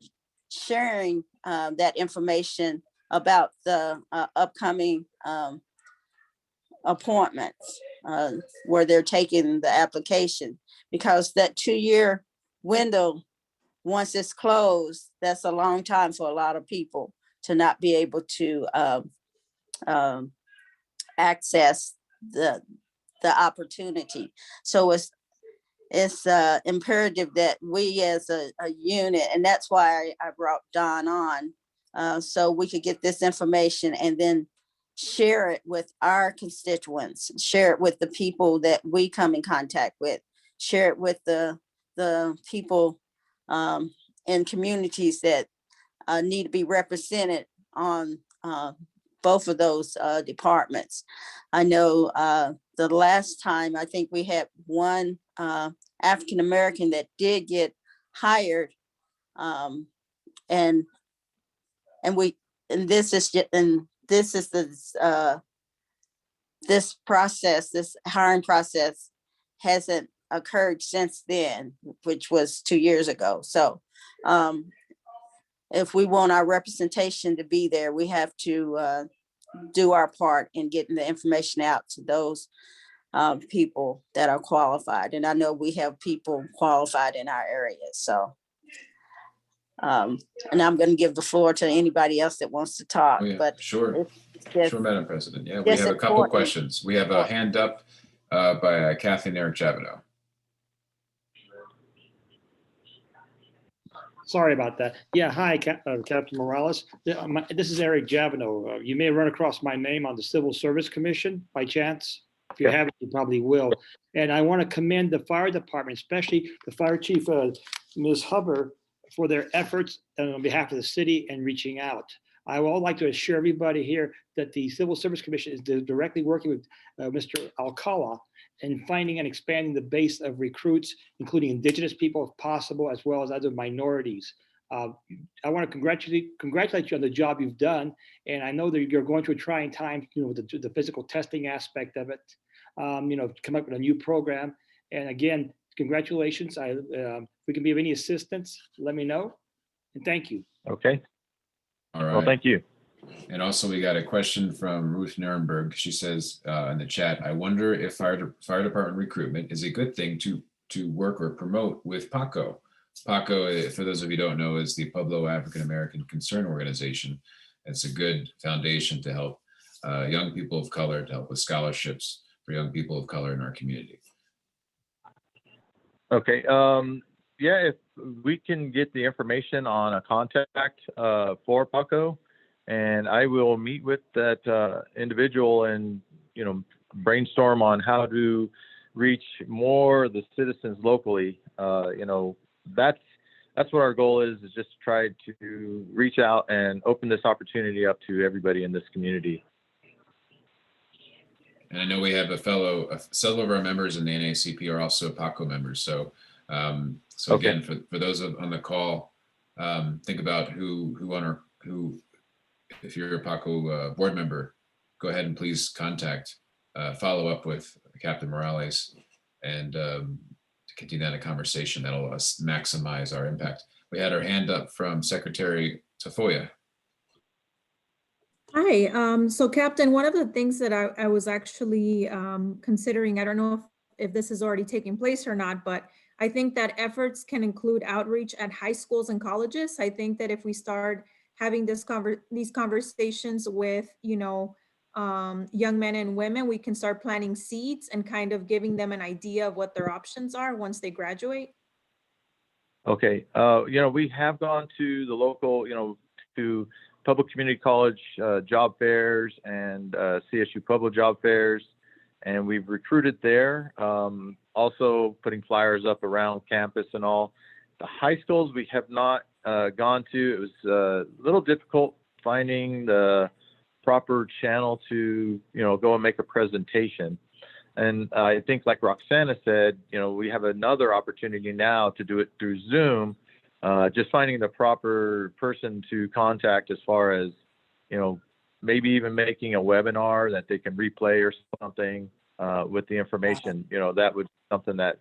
sharing that information about the upcoming appointments where they're taking the application, because that 2-year window, once it's closed, that's a long time for a lot of people to not be able to access the opportunity. So it's imperative that we as a unit, and that's why I brought Don on, so we could get this information and then share it with our constituents, share it with the people that we come in contact with, share it with the people in communities that need to be represented on both of those departments. I know the last time, I think we had one African-American that did get hired, and this process, this hiring process hasn't occurred since then, which was 2 years ago. So if we want our representation to be there, we have to do our part in getting the information out to those people that are qualified. And I know we have people qualified in our area. So, and I'm going to give the floor to anybody else that wants to talk. Oh, yeah, but sure, Madam President. Yeah, we it's have a couple important. questions. We have a hand up by Kathleen Eric Chavino. Sorry about that. Yeah, hi, Captain Morales. This is Eric Javino. You may run across my name on the Civil Service Commission by chance. If you haven't, you probably will. And I want to commend the fire department, especially the fire chief, Ms. Hubbard, for their efforts on behalf of the city and reaching out. I would like to assure everybody here that the Civil Service Commission is directly working with Mr. Alcala in finding and expanding the base of recruits, including indigenous people if possible, as well as other minorities. I want to congratulate you on the job you've done. And I know that you're going through a trying time, with the physical testing aspect of it, come up with a new program. And again, congratulations. If we can be of any assistance, let me know. And thank you. Okay. All right. Well, thank you. And also we got a question from Ruth Nuremberg. She says in the chat, I wonder if fire department recruitment is a good thing to to work or promote with PACO. PACO, for those of you who don't know, is the Pueblo African American Concern Organization. It's a good foundation to help young people of color, to help with scholarships for young people of color in our community. Okay. Yeah, if we can get the information on a contact for PACO, and I will meet with that individual and, brainstorm on how to reach more of the citizens locally. That's what our goal is just to try to reach out and open this opportunity up to everybody in this community. And I know we have several of our members in the NAACP are also PACO members. So, Okay. Again, for those on the call, think about who, if you're a PACO board member, go ahead and please follow up with Captain Morales and to continue that conversation. That'll maximize our impact. We had our hand up from Secretary Tafoya. Hi, so Captain, one of the things that I was actually considering, I don't know if this is already taking place or not, but I think that efforts can include outreach at high schools and colleges. I think that if we start having these conversations with, young men and women, we can start planting seeds and kind of giving them an idea of what their options are once they graduate. Okay. We have gone to the local, to public community college job fairs and CSU Pueblo job fairs, and we've recruited there. Also putting flyers up around campus and all. The high schools we have not gone to. It was a little difficult finding the proper channel to, go and make a presentation. And I think like Roxana said, we have another opportunity now to do it through Zoom, just finding the proper person to contact as far as, maybe even making a webinar that they can replay or something with the information, that would be something that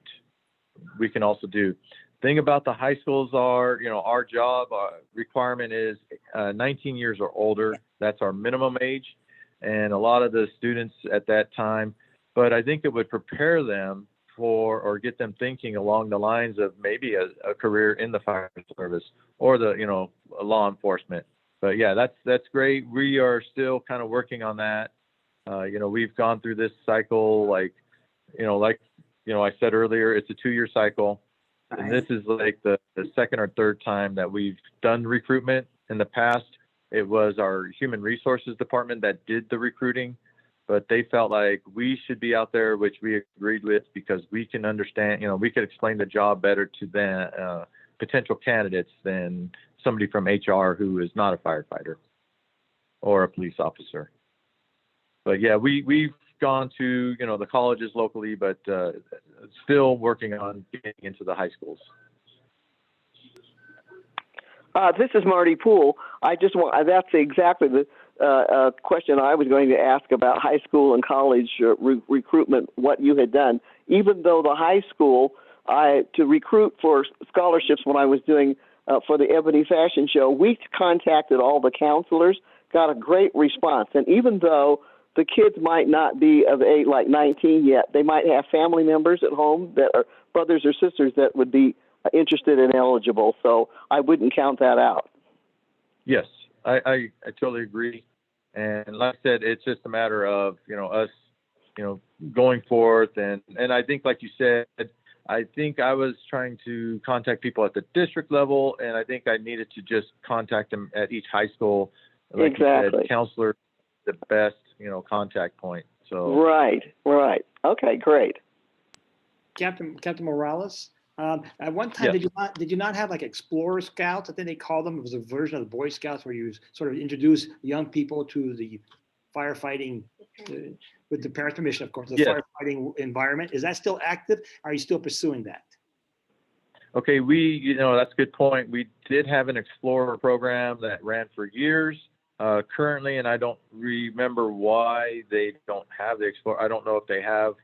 we can also do. Thing about the high schools are, our job requirement is 19 years or older. That's our minimum age. And a lot of the students at that time, but I think it would prepare them for, or get them thinking along the lines of maybe a career in the fire service or the, law enforcement. But yeah, that's great. We are still kind of working on that. We've gone through this cycle, I said earlier, it's a 2-year cycle. And this is like the second or third time that we've done recruitment. In the past, it was our human resources department that did the recruiting, but they felt like we should be out there, which we agreed with, because we can understand, we could explain the job better to the potential candidates than somebody from HR who is not a firefighter or a police officer. But yeah, we've gone to, the colleges locally, but still working on getting into the high schools. This is Marty Poole. That's exactly the question I was going to ask about high school and college recruitment, what you had done. Even though the high school, to recruit for scholarships when I was doing for the Ebony Fashion Show, we contacted all the counselors, got a great response. And even though the kids might not be of age, like 19 yet, they might have family members at home that are brothers or sisters that would be interested and eligible. So I wouldn't count that out. Yes, I totally agree. And like I said, it's just a matter of, us, going forth. And I think, like you said, I think I was trying to contact people at the district level, and I think I needed to just contact them at each high school. Like exactly. You said, counselor, the best, contact point. So right. Okay, great. Captain Morales, at one time, yes. did you not have like Explorer Scouts? I think they called them. It was a version of the Boy Scouts where you sort of introduce young people to the firefighting, with the parents' permission, of course, the firefighting environment. Is that still active? Are you still pursuing that? Okay, that's a good point. We did have an Explorer program that ran for years. Currently, and I don't remember why they don't have the Explorer. I don't know if they have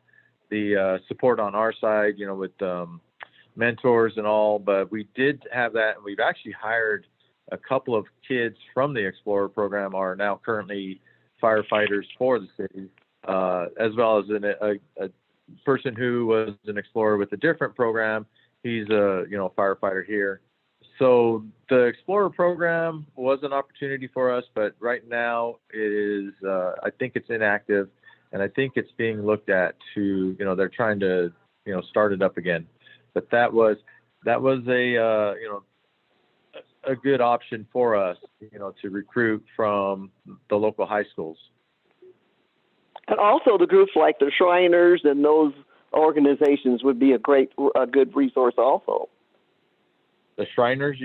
the support on our side, with mentors and all, but we did have that. And we've actually hired a couple of kids from the Explorer program are now currently firefighters for the city, as well as a person who was an explorer with a different program, he's a firefighter here. So the Explorer program was an opportunity for us, but right now it is, I think it's inactive, and I think it's being looked at to, they're trying to, start it up again. But that was a good option for us, to recruit from the local high schools. And also the groups like the Shriners and those organizations would be a good resource also. The Shriners,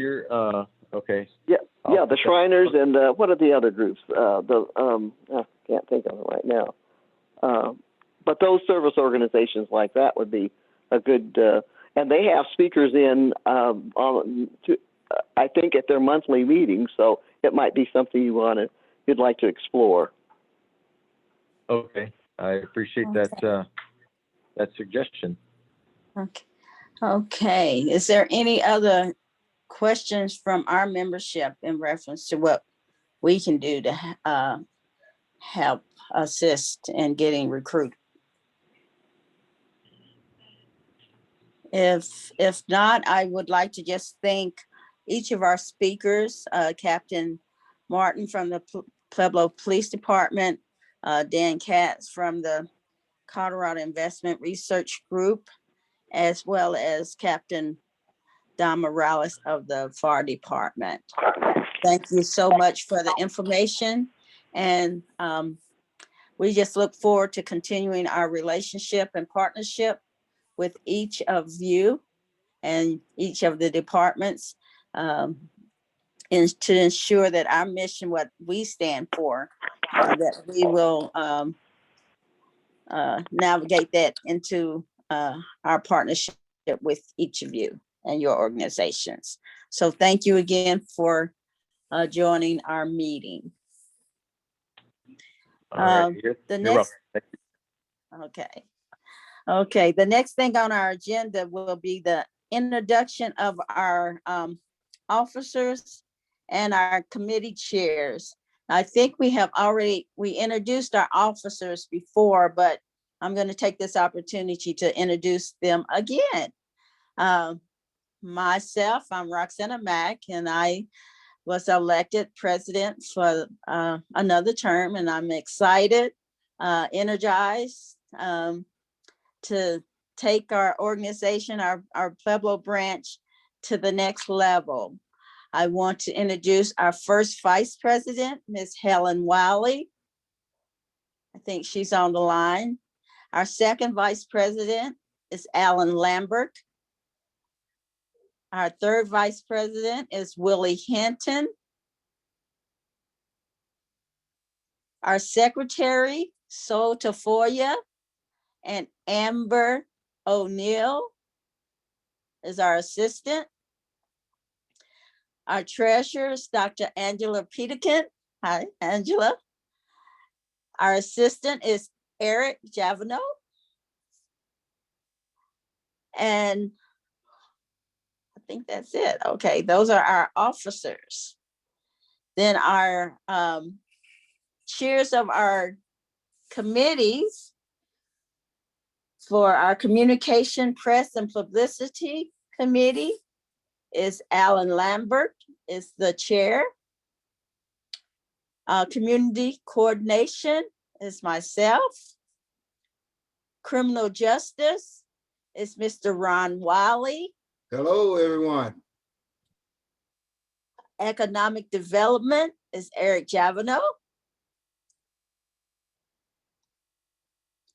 okay. Yeah, the Shriners and what are the other groups? I can't think of it right now. But those service organizations like that would be a good, and they have speakers in, I think, at their monthly meetings. So it might be something you'd like to explore. Okay, I appreciate that suggestion. Okay. Is there any other questions from our membership in reference to what we can do to help assist in getting recruited? If not, I would like to just thank each of our speakers, Captain Martin from the Pueblo Police Department, Dan Katz from the Colorado Investment Research Group, as well as Captain Don Morales of the Fire Department. Thank you so much for the information. And we just look forward to continuing our relationship and partnership with each of you and each of the departments, and to ensure that our mission, what we stand for, that we will navigate that into our partnership with each of you and your organizations. So thank you again for joining our meeting. All right. The You're welcome. Okay, the next thing on our agenda will be the introduction of our officers and our committee chairs. I think we introduced our officers before, but I'm going to take this opportunity to introduce them again. Myself, I'm Roxana Mack, and I was elected president for another term, and I'm excited, energized to take our organization, our Pueblo branch, to the next level. I want to introduce our first vice president, Ms. Helen Wiley. I think she's on the line. Our second vice president is Alan Lambert. Our third vice president is Willie Hinton. Our secretary, Sol Tafoya, and Amber O'Neill is our assistant. Our treasurer is Dr. Angela Peterkin. Hi, Angela. Our assistant is Eric Javino. And I think that's it. Okay, those are our officers. Then our chairs of our committees for our Communication, Press, and Publicity Committee is Alan Lambert is the chair. Community Coordination is myself. Criminal Justice is Mr. Ron Wiley. Hello, everyone. Economic Development is Eric Javino.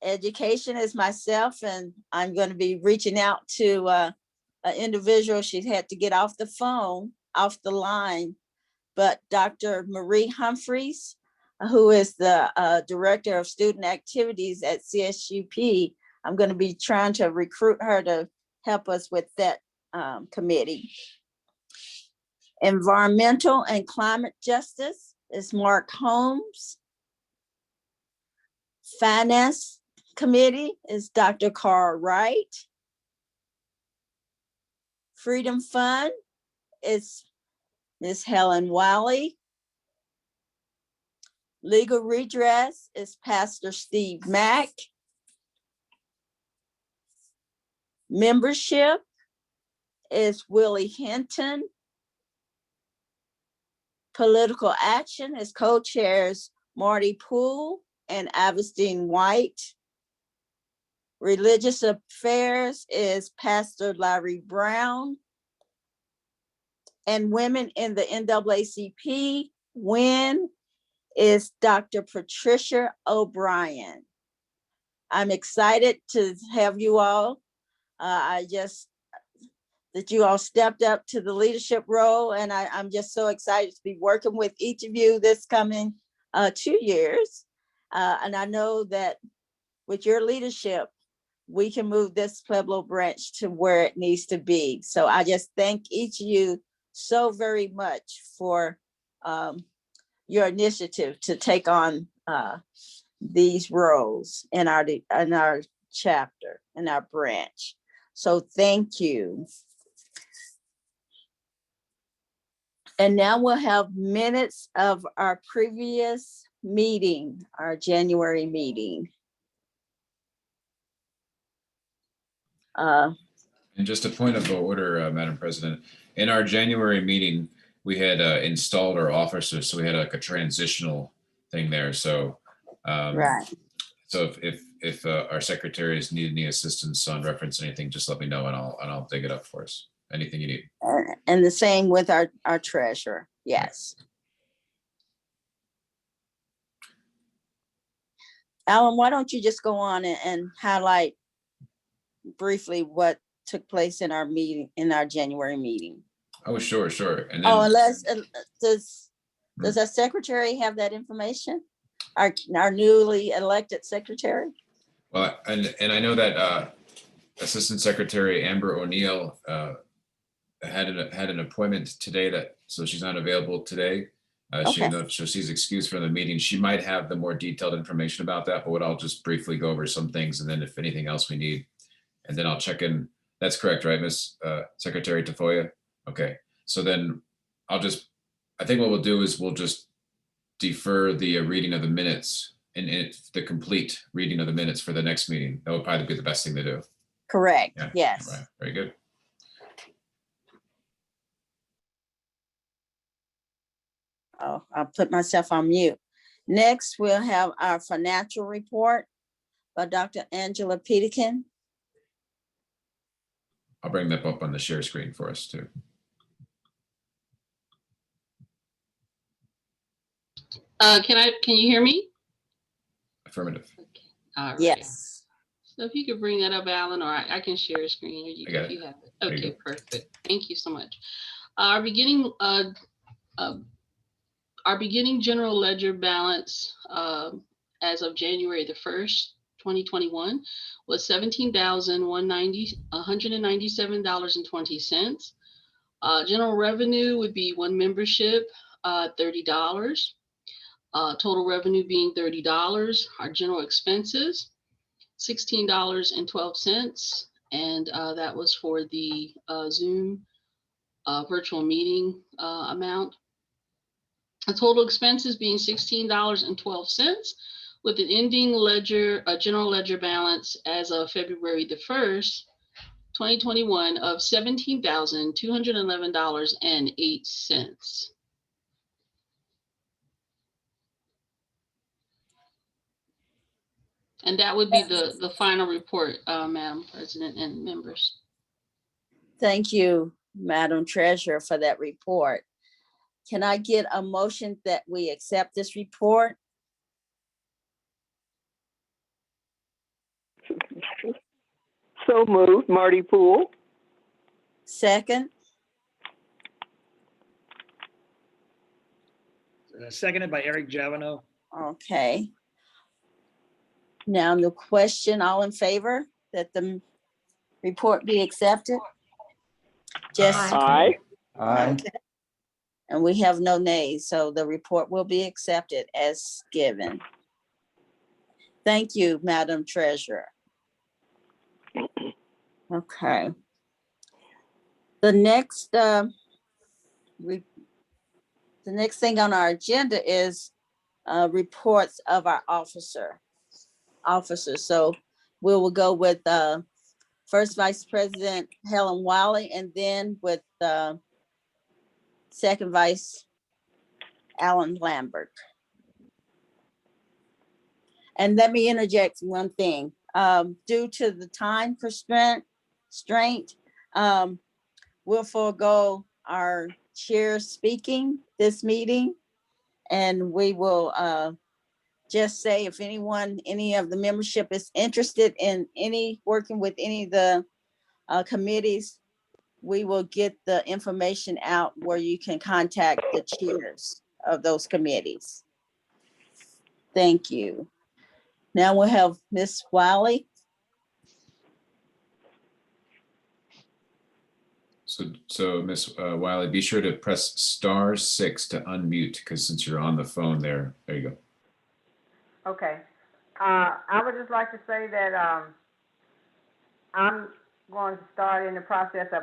Education is myself, and I'm going to be reaching out to an individual. She's had to get off the line, but Dr. Marie Humphreys, who is the Director of Student Activities at CSUP, I'm going to be trying to recruit her to help us with that committee. Environmental and Climate Justice is Mark Holmes. Finance Committee is Dr. Carl Wright. Freedom Fund is Ms. Helen Wiley. Legal Redress is Pastor Steve Mack. Membership is Willie Hinton. Political Action is co-chairs Marty Poole and Avestine White. Religious Affairs is Pastor Larry Brown. And Women in the NAACP, WIN, is Dr. Patricia O'Brien. I'm excited to have you all. That you all stepped up to the leadership role, and I'm just so excited to be working with each of you this coming 2 years. And I know that with your leadership, we can move this Pueblo branch to where it needs to be. So I just thank each of you so very much for your initiative to take on these roles in our chapter, in our branch. So thank you. And now we'll have minutes of our previous meeting, our January meeting. And just a point of order, Madam President, in our January meeting, we had installed our officers, so we had like a transitional thing there. So, Right. So if our secretaries need any assistance on reference anything, just let me know and I'll dig it up for us. Anything you need. And the same with our treasurer. Yes. Alan, why don't you just go on and highlight briefly what took place in our meeting, in our January meeting? Oh, sure. And then, unless does our secretary have that information? Our newly elected secretary? well, and I know that Assistant Secretary Amber O'Neill had an appointment today, so she's not available today. Okay. So she's excused from the meeting. She might have the more detailed information about that, but I'll just briefly go over some things, and then if anything else we need, and then I'll check in. That's correct, right, Miss Secretary Tafoya? Okay. So then I think what we'll do is we'll just defer the reading of the minutes and the complete reading of the minutes for the next meeting. That would probably be the best thing to do. Correct. Yeah. Yes. Right. Very good. Oh, I'll put myself on mute. Next, we'll have our financial report by Dr. Angela Peterkin. I'll bring that up on the share screen for us too. Can you hear me? Affirmative. Okay. All right. Yes. So if you could bring that up, Alan, or I can share a screen if you have it. Okay, perfect. Thank you so much. Our beginning general ledger balance as of January the 1st, 2021 was $17,197.20. General revenue would be one membership, $30. Total revenue being $30. Our general expenses, $16.12. And that was for the Zoom virtual meeting amount. The total expenses being $16.12, with an ending general ledger balance as of February the 1st, 2021 of $17,211.08. And that would be the final report, Madam President and members. Thank you, Madam Treasurer, for that report. Can I get a motion that we accept this report? So moved, Marty Poole. Second? Seconded by Eric Javano. Okay. Now the question, all in favor that the report be accepted? Just. Aye. Aye. Okay. And we have no nays, so the report will be accepted as given. Thank you, Madam Treasurer. Okay. The next thing on our agenda is reports of our officers. So we will go with First Vice President Helen Wiley, and then with Second Vice Alan Lambert. And let me interject one thing. Due to the time constraint, we'll forego our chair speaking this meeting, and we will just say if any of the membership is interested in working with any of the committees, we will get the information out where you can contact the chairs of those committees. Thank you. Now we'll have Ms. Wiley. So Ms. Wiley, be sure to press *6 to unmute, because since you're on the phone there you go. Okay. I would just like to say that I'm going to start in the process of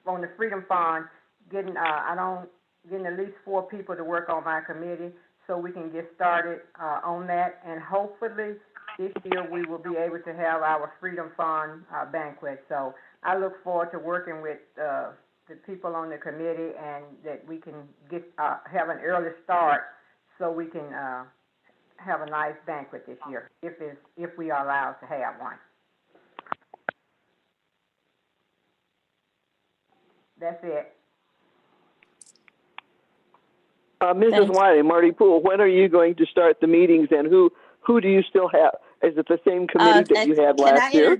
on the Freedom Fund, getting at least 4 people to work on my committee so we can get started on that. And hopefully this year we will be able to have our Freedom Fund banquet. So I look forward to working with the people on the committee, and that we can get have an early start so we can have a nice banquet this year, if we are allowed to have one. That's it. Mrs. Wiley, Marty Poole, when are you going to start the meetings, and who do you still have? Is it the same committee that you had last year?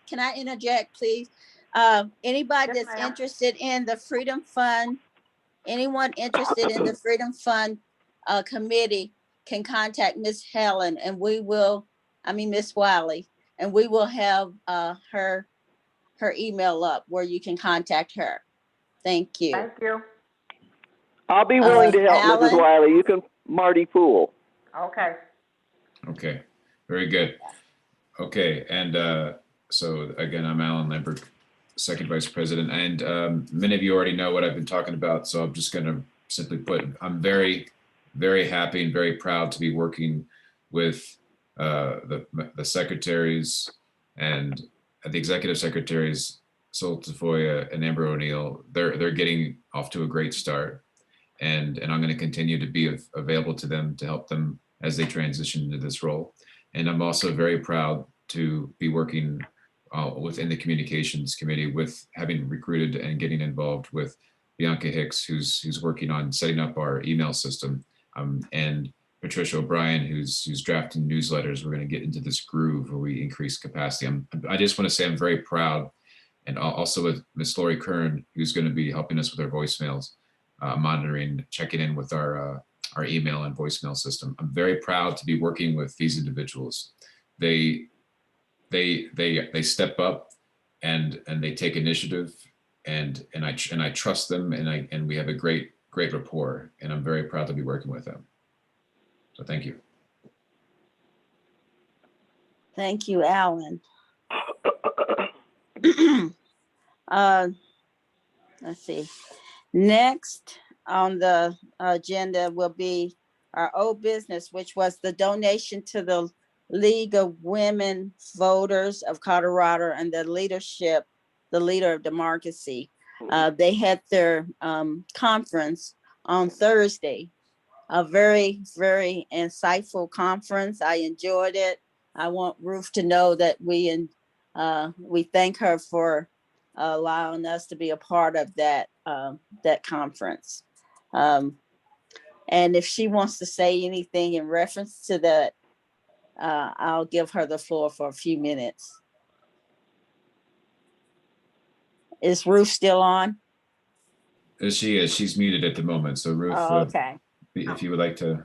Can I interject, please? Anybody Yes, that's ma'am. interested in the Freedom Fund, anyone interested in the Freedom Fund committee can contact Miss Helen, and Miss Wiley, and we will have her email up where you can contact her. Thank you. Thank you. I'll be willing to help, Alan? Mrs. Wiley. You can, Marty Poole. Okay. Okay, very good. Okay, and so again, I'm Alan Lambert, Second Vice President, and many of you already know what I've been talking about, so I'm just going to simply put, I'm very, very happy and very proud to be working with the secretaries and the executive secretaries, Sol Tafoya and Amber O'Neill. They're getting off to a great start, and I'm going to continue to be available to them to help them as they transition into this role. And I'm also very proud to be working within the communications committee, with having recruited and getting involved with Bianca Hicks, who's working on setting up our email system, and Patricia O'Brien, who's drafting newsletters. We're going to get into this groove where we increase capacity. I just want to say I'm very proud, and also with Miss Lori Kern, who's going to be helping us with our voicemails, monitoring, checking in with our email and voicemail system. I'm very proud to be working with these individuals. They step up and they take initiative, and I trust them, and we have a great rapport, and I'm very proud to be working with them. So thank you. Thank you, Alan. Let's see. Next on the agenda will be our old business, which was the donation to the League of Women Voters of Colorado and the Leader of Democracy. They had their conference on Thursday. A very, very insightful conference. I enjoyed it. I want Ruth to know that we thank her for allowing us to be a part of that conference. And if she wants to say anything in reference to that, I'll give her the floor for a few minutes. Is Ruth still on? She is. She's muted at the moment. So Ruth, okay. If you would like to.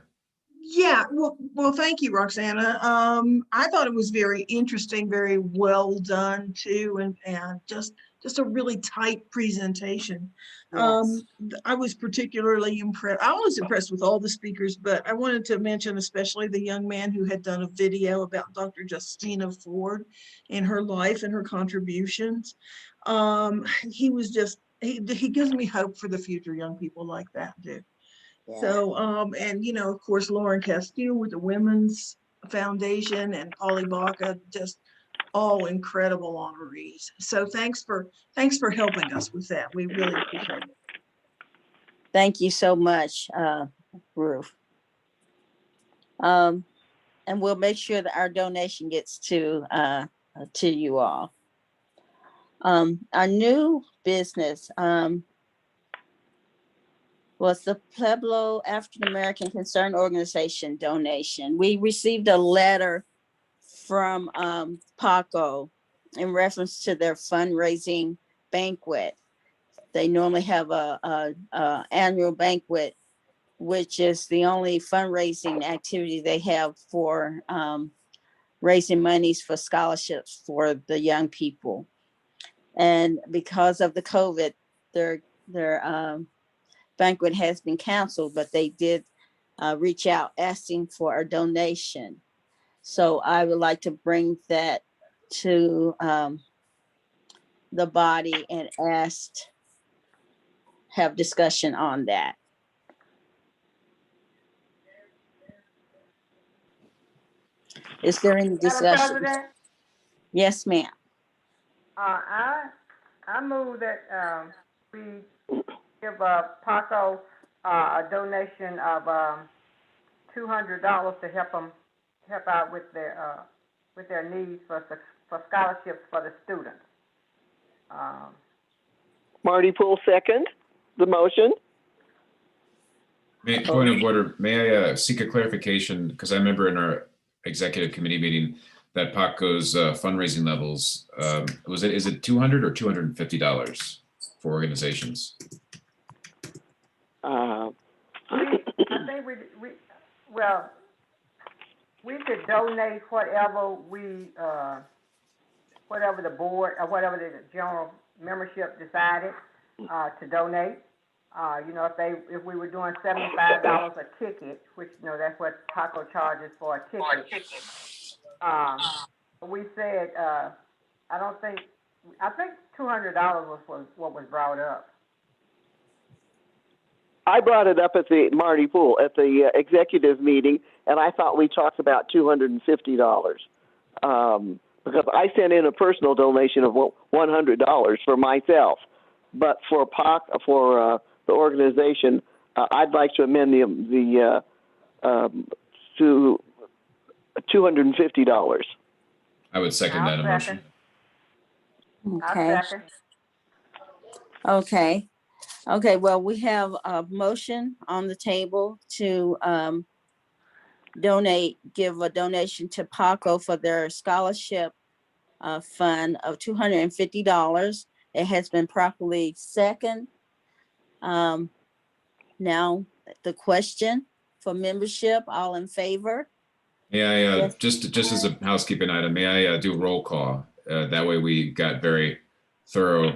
Yeah, well, thank you, Roxana. I thought it was very interesting, very well done too, and just a really tight presentation. Yes. I was particularly impressed. I was impressed with all the speakers, but I wanted to mention especially the young man who had done a video about Dr. Justina Ford and her life and her contributions. He was just, he gives me hope for the future, young people like that do. Yeah. So, and of course, Lauren Castile with the Women's Foundation, and Polly Baca, just all incredible honorees. So thanks for helping us with that. We really appreciate it. Thank you so much, Ruth. And we'll make sure that our donation gets to you all. Our new business was the Pueblo African American Concerned Organization donation. We received a letter from PACO in reference to their fundraising banquet. They normally have a annual banquet, which is the only fundraising activity they have for raising monies for scholarships for the young people. And because of the COVID, their banquet has been canceled, but they did reach out asking for a donation. So I would like to bring that to the body and have discussion on that. Is there any Madam discussion? President, Yes, ma'am. I move that we give PACO a donation of $200 to help out with their needs for scholarships for the students. Marty Poole, second the motion. Point of order, may I seek a clarification? Because I remember in our executive committee meeting that PACO's fundraising levels, is it $200 or $250 for organizations? I think we could donate whatever whatever the board or whatever the general membership decided to donate. If we were doing $75 a ticket, which that's what PACO charges for a ticket. We said I think $200 was what was brought up. I brought it up at the Marty Poole at the executive meeting, and I thought we talked about $250 because I sent in a personal donation of $100 for myself, but for the organization, I'd like to amend the to $250. I would second that motion. Okay. Okay, well, we have a motion on the table to give a donation to PACO for their scholarship fund of $250. It has been properly seconded. Now, the question for membership, all in favor? May I, Yes. just as a housekeeping item, may I do a roll call? That way we got very thorough,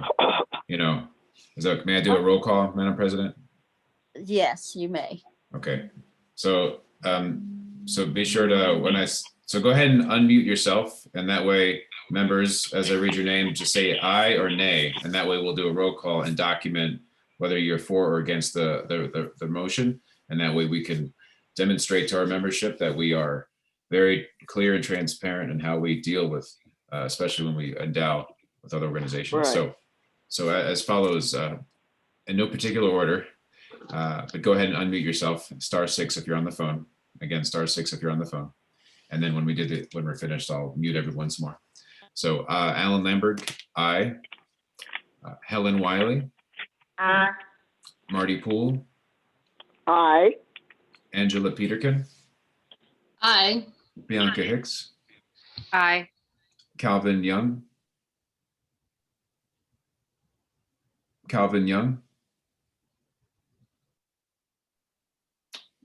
may I do a roll call, Madam President? Yes, you may. Okay, so be sure to, so go ahead and unmute yourself, and that way members, as I read your name, just say aye or nay, and that way we'll do a roll call and document whether you're for or against the motion, and that way we can demonstrate to our membership that we are very clear and transparent in how we deal with, especially when we endow with other organizations. Right. So as follows, in no particular order, but go ahead and unmute yourself, *6 if you're on the phone. Again, *6 if you're on the phone. And then when we're finished, I'll mute everyone once more. So Alan Lamberg, aye. Helen Wiley. Aye. Marty Poole. Aye. Angela Peterkin. Aye. Bianca Hicks. Aye. Calvin Young. Calvin Young.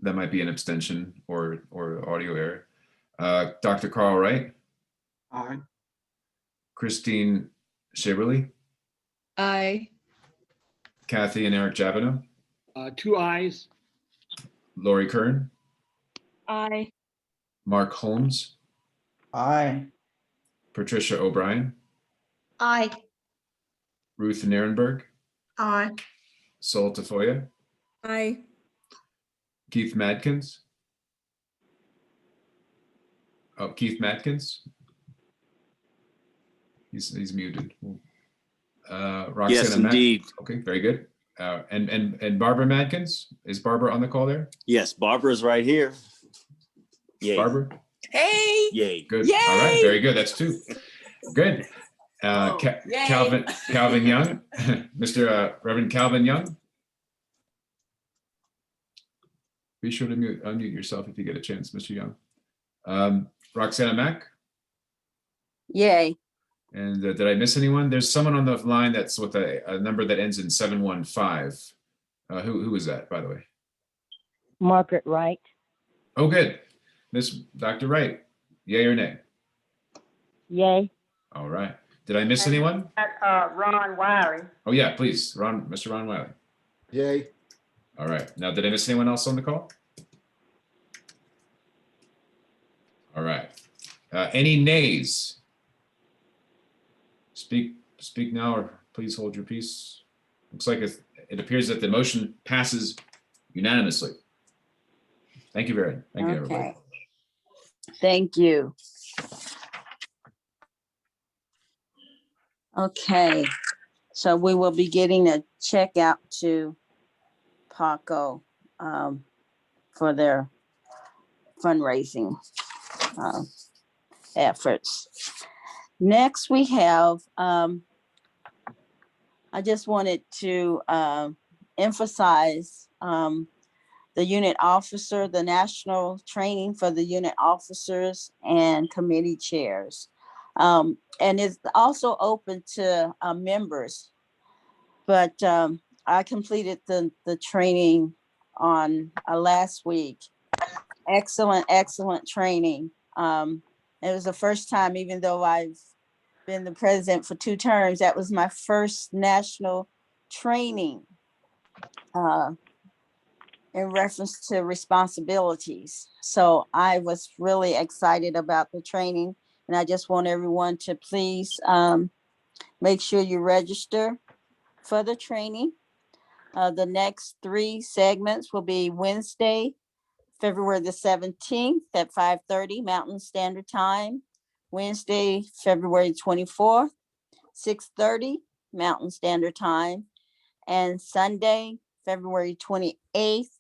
That might be an abstention or audio error. Dr. Carl Wright. Aye. Christine Shaverly. Aye. Kathy and Eric Javino. 2 ayes. Lori Kern. Aye. Mark Holmes. Aye. Patricia O'Brien. Aye. Ruth Nierenberg. Aye. Sol Tafoya. Aye. Keith Madkins. Keith Madkins. He's muted. Yes, Roxanna Mack. indeed. Okay, very good. And Barbara Madkins, is Barbara on the call there? Yes, Barbara's right here. Yay. Barbara? Hey. Yay. Good. Yay! All right, very good. That's two. Good. Yay. Calvin Young, Mr. Reverend Calvin Young. Be sure to unmute yourself if you get a chance, Mr. Young. Roxanna Mack. Yay. And did I miss anyone? There's someone on the line that's with a number that ends in 715. Who is that, by the way? Margaret Wright. Oh, good. Miss Dr. Wright, yay or nay? Yay. All right. Did I miss anyone? Ron Wiley. Oh yeah, please, Mr. Ron Wiley. Yay. All right. Now, did I miss anyone else on the call? All right. Any nays? Speak now, or please hold your peace. Looks like it appears that the motion passes unanimously. Thank you, everybody. Thank you. Okay, so we will be getting a check out to Paco for their fundraising efforts. Next, we have, I just wanted to emphasize the unit officer, the national training for the unit officers and committee chairs. And it's also open to members, but I completed the training on last week. Excellent training. It was the first time, even though I've been the president for 2 terms, that was my first national training in reference to responsibilities. So I was really excited about the training, and I just want everyone to please make sure you register for the training. The next 3 segments will be Wednesday, February the 17th at 5:30 Mountain Standard Time. Wednesday, February 24th, 6:30 Mountain Standard Time. And Sunday, February 28th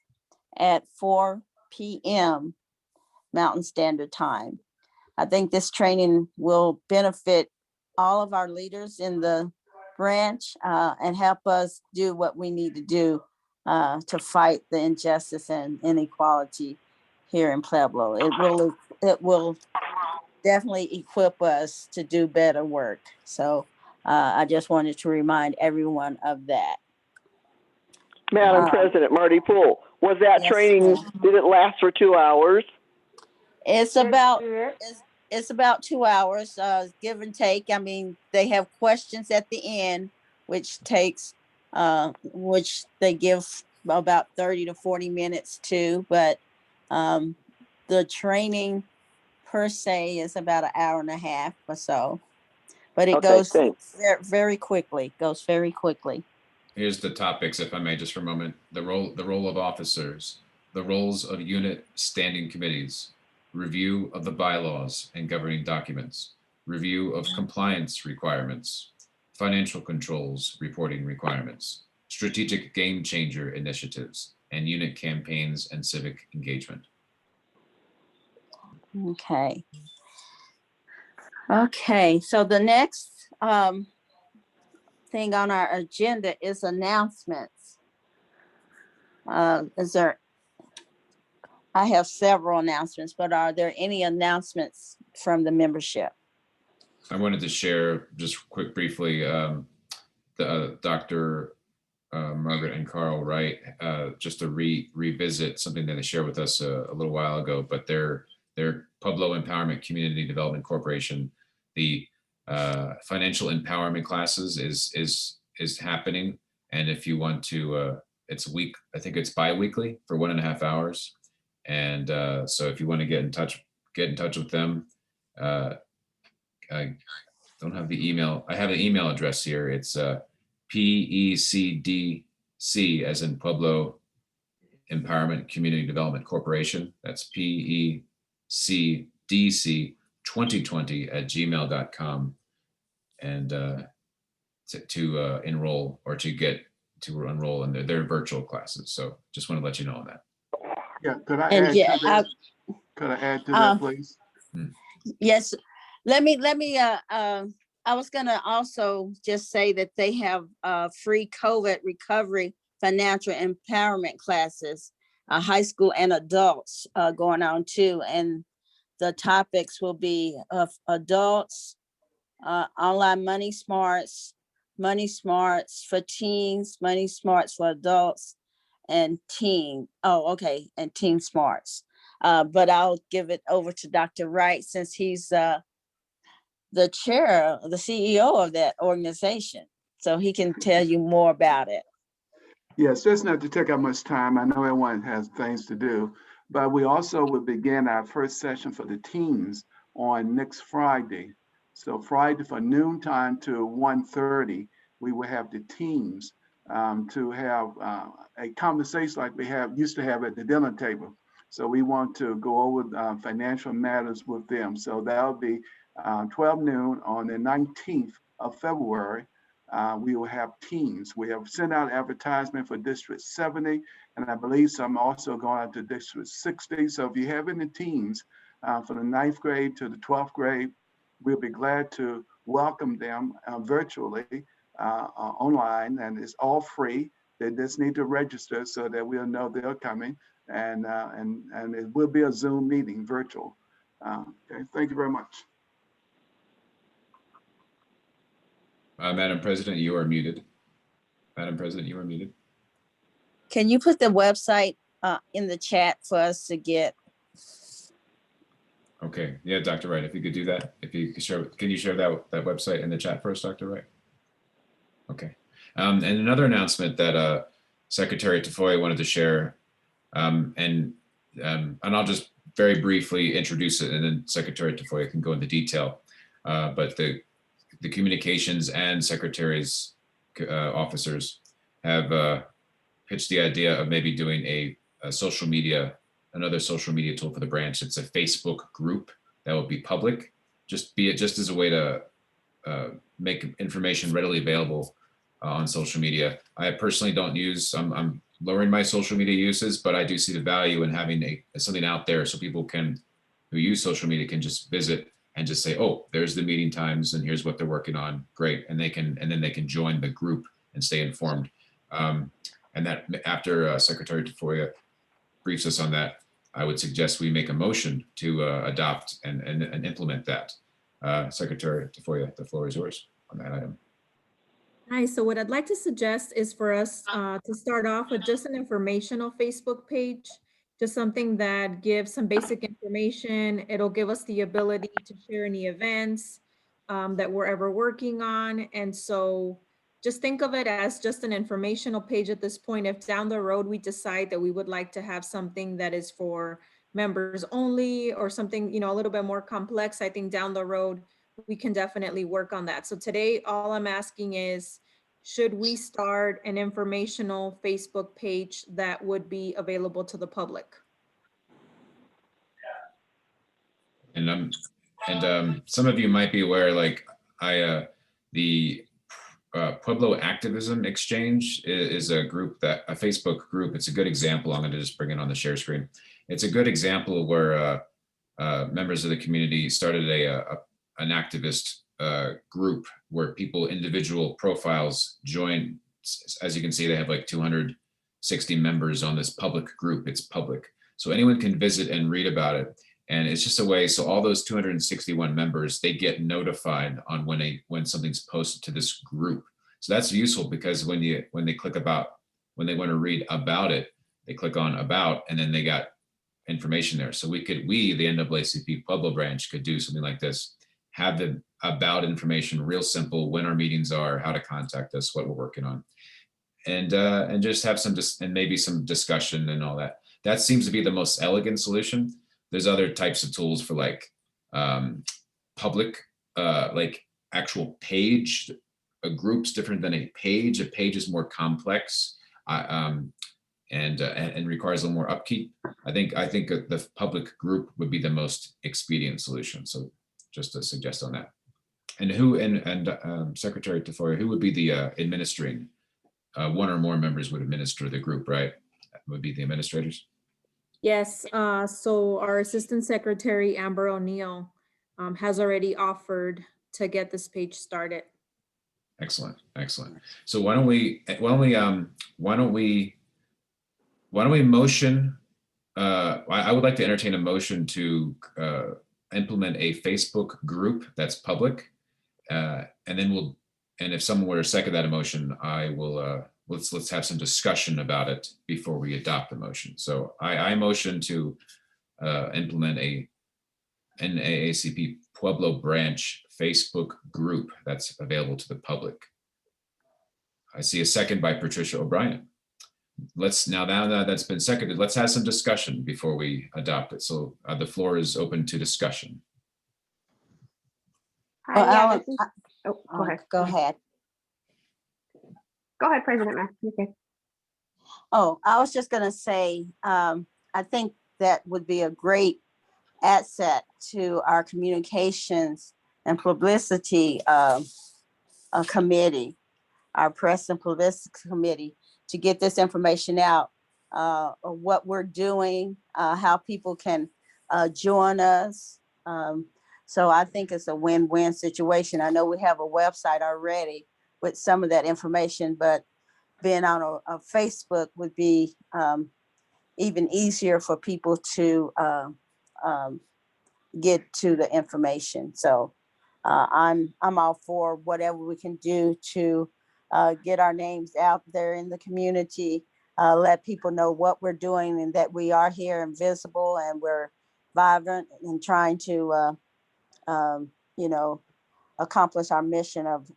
at 4 p.m. Mountain Standard Time. I think this training will benefit all of our leaders in the branch and help us do what we need to do to fight the injustice and inequality here in Pueblo. It will definitely equip us to do better work. So I just wanted to remind everyone of that. Madam President, Marty Poole, was that Yes, training, ma'am. did it last for 2 hours? It's about 2 hours, give and take. I mean, they have questions at the end, which they give about 30 to 40 minutes to, but the training per se is about an hour and a half or so. But it goes very quickly, Here's the topics, if I may, just for a moment. The role of officers, the roles of unit standing committees, review of the bylaws and governing documents, review of compliance requirements, financial controls reporting requirements, strategic game changer initiatives, and unit campaigns and civic engagement. Okay, so the next thing on our agenda is announcements. I have several announcements, but are there any announcements from the membership? I wanted to share just briefly, Dr. Margaret and Carl Wright, just to revisit something that they shared with us a little while ago, but their Pueblo Empowerment Community Development Corporation, the financial empowerment classes is happening. And if you want to, it's I think it's bi-weekly for 1.5 hours. And so if you want to get in touch with them, I don't have the email. I have an email address here. It's PECDC, as in Pueblo Empowerment Community Development Corporation. That's PECDC 2020 @gmail.com. and to enroll or to enroll in their virtual classes. So just want to let you know on that. Yeah, could I And add yeah, to that? Could I add to that, please? yes, let me, I was gonna also just say that they have free COVID recovery financial empowerment classes, high school and adults going on too. And the topics will be of adults, online money smarts for teens, money smarts for adults, and teen. Oh, okay, and teen smarts. But I'll give it over to Dr. Wright since he's the chair, the CEO of that organization, so he can tell you more about it. Yes, just not to take up much time. I know everyone has things to do, but we also will begin our first session for the teens on next Friday. So Friday from noontime to 1:30, we will have the teams to have a conversation like we used to have at the dinner table. So we want to go over financial matters with them. So that'll be 12 noon on the 19th of February. We will have teams. We have sent out advertisement for District 70, and I believe some also going out to District 60. So if you have any teams from the 9th grade to the 12th grade, we'll be glad to welcome them virtually online, and it's all free. They just need to register so that we'll know they're coming, and it will be a Zoom meeting, virtual. Okay, thank you very much. Madam President, you are muted. Madam President, you are muted. Can you put the website in the chat for us to get? Okay, yeah, Dr. Wright, if you could do that, if you could share, can you share that website in the chat first, Dr. Wright? Okay, and another announcement that Secretary Tafoya wanted to share, and I'll just very briefly introduce it, and then Secretary Tafoya can go into detail. But the communications and secretaries officers have pitched the idea of maybe doing a social media, another social media tool for the branch. It's a Facebook group that will be public, just as a way to make information readily available on social media. I personally don't use, I'm lowering my social media uses, but I do see the value in having something out there so people who use social media can just visit and just say, oh, there's the meeting times and here's what they're working on. Great. And then they can join the group and stay informed. And that after Secretary Tafoya briefs us on that, I would suggest we make a motion to adopt and implement that. Secretary Tafoya, the floor is yours on that item. Hi, so what I'd like to suggest is for us to start off with just an informational Facebook page, just something that gives some basic information. It'll give us the ability to share any events that we're ever working on. And so just think of it as just an informational page at this point. If down the road we decide that we would like to have something that is for members only or something, a little bit more complex, I think down the road we can definitely work on that. So today, all I'm asking is, should we start an informational Facebook page that would be available to the public? And some of you might be aware, like the Pueblo Activism Exchange is a group a Facebook group. It's a good example. I'm going to just bring it on the share screen. It's a good example where members of the community started an activist group where individual profiles join. As you can see, they have like 260 members on this public group. It's public, so anyone can visit and read about it. And it's just a way, so all those 261 members, they get notified on when something's posted to this group. So that's useful because when they click about, when they want to read about it, they click on about, and then they got information there. So we, the NAACP Pueblo branch, could do something like this, have the about information real simple, when our meetings are, how to contact us, what we're working on, and just have maybe some discussion and all that. That seems to be the most elegant solution. There's other types of tools for like public, like actual page groups, different than a page. A page is more complex and requires a little more upkeep. I think the public group would be the most expedient solution. So just to suggest on that. And who, and Secretary Tafoya, who would be the administering? One or more members would administer the group, right? Would be the administrators? Yes, so our Assistant Secretary, Amber O'Neill, has already offered to get this page started. Excellent, excellent. So why don't we motion, I would like to entertain a motion to implement a Facebook group that's public. And then and if someone were to second that motion, I will, let's have some discussion about it before we adopt the motion. So I motion to implement a NAACP Pueblo branch Facebook group that's available to the public. I see a second by Patricia O'Brien. Now that that's been seconded, let's have some discussion before we adopt it. So the floor is open to discussion. Well, Hi, Alan, go ahead. Go ahead. Go ahead, President Mack. Okay. Oh, I was just gonna say, I think that would be a great asset to our communications and publicity committee, our press and publicity committee, to get this information out, of what we're doing, how people can join us. So I think it's a win-win situation. I know we have a website already with some of that information, but being on a Facebook would be even easier for people to get to the information. So I'm all for whatever we can do to get our names out there in the community, let people know what we're doing and that we are here and visible and we're vibrant and trying to, accomplish our mission of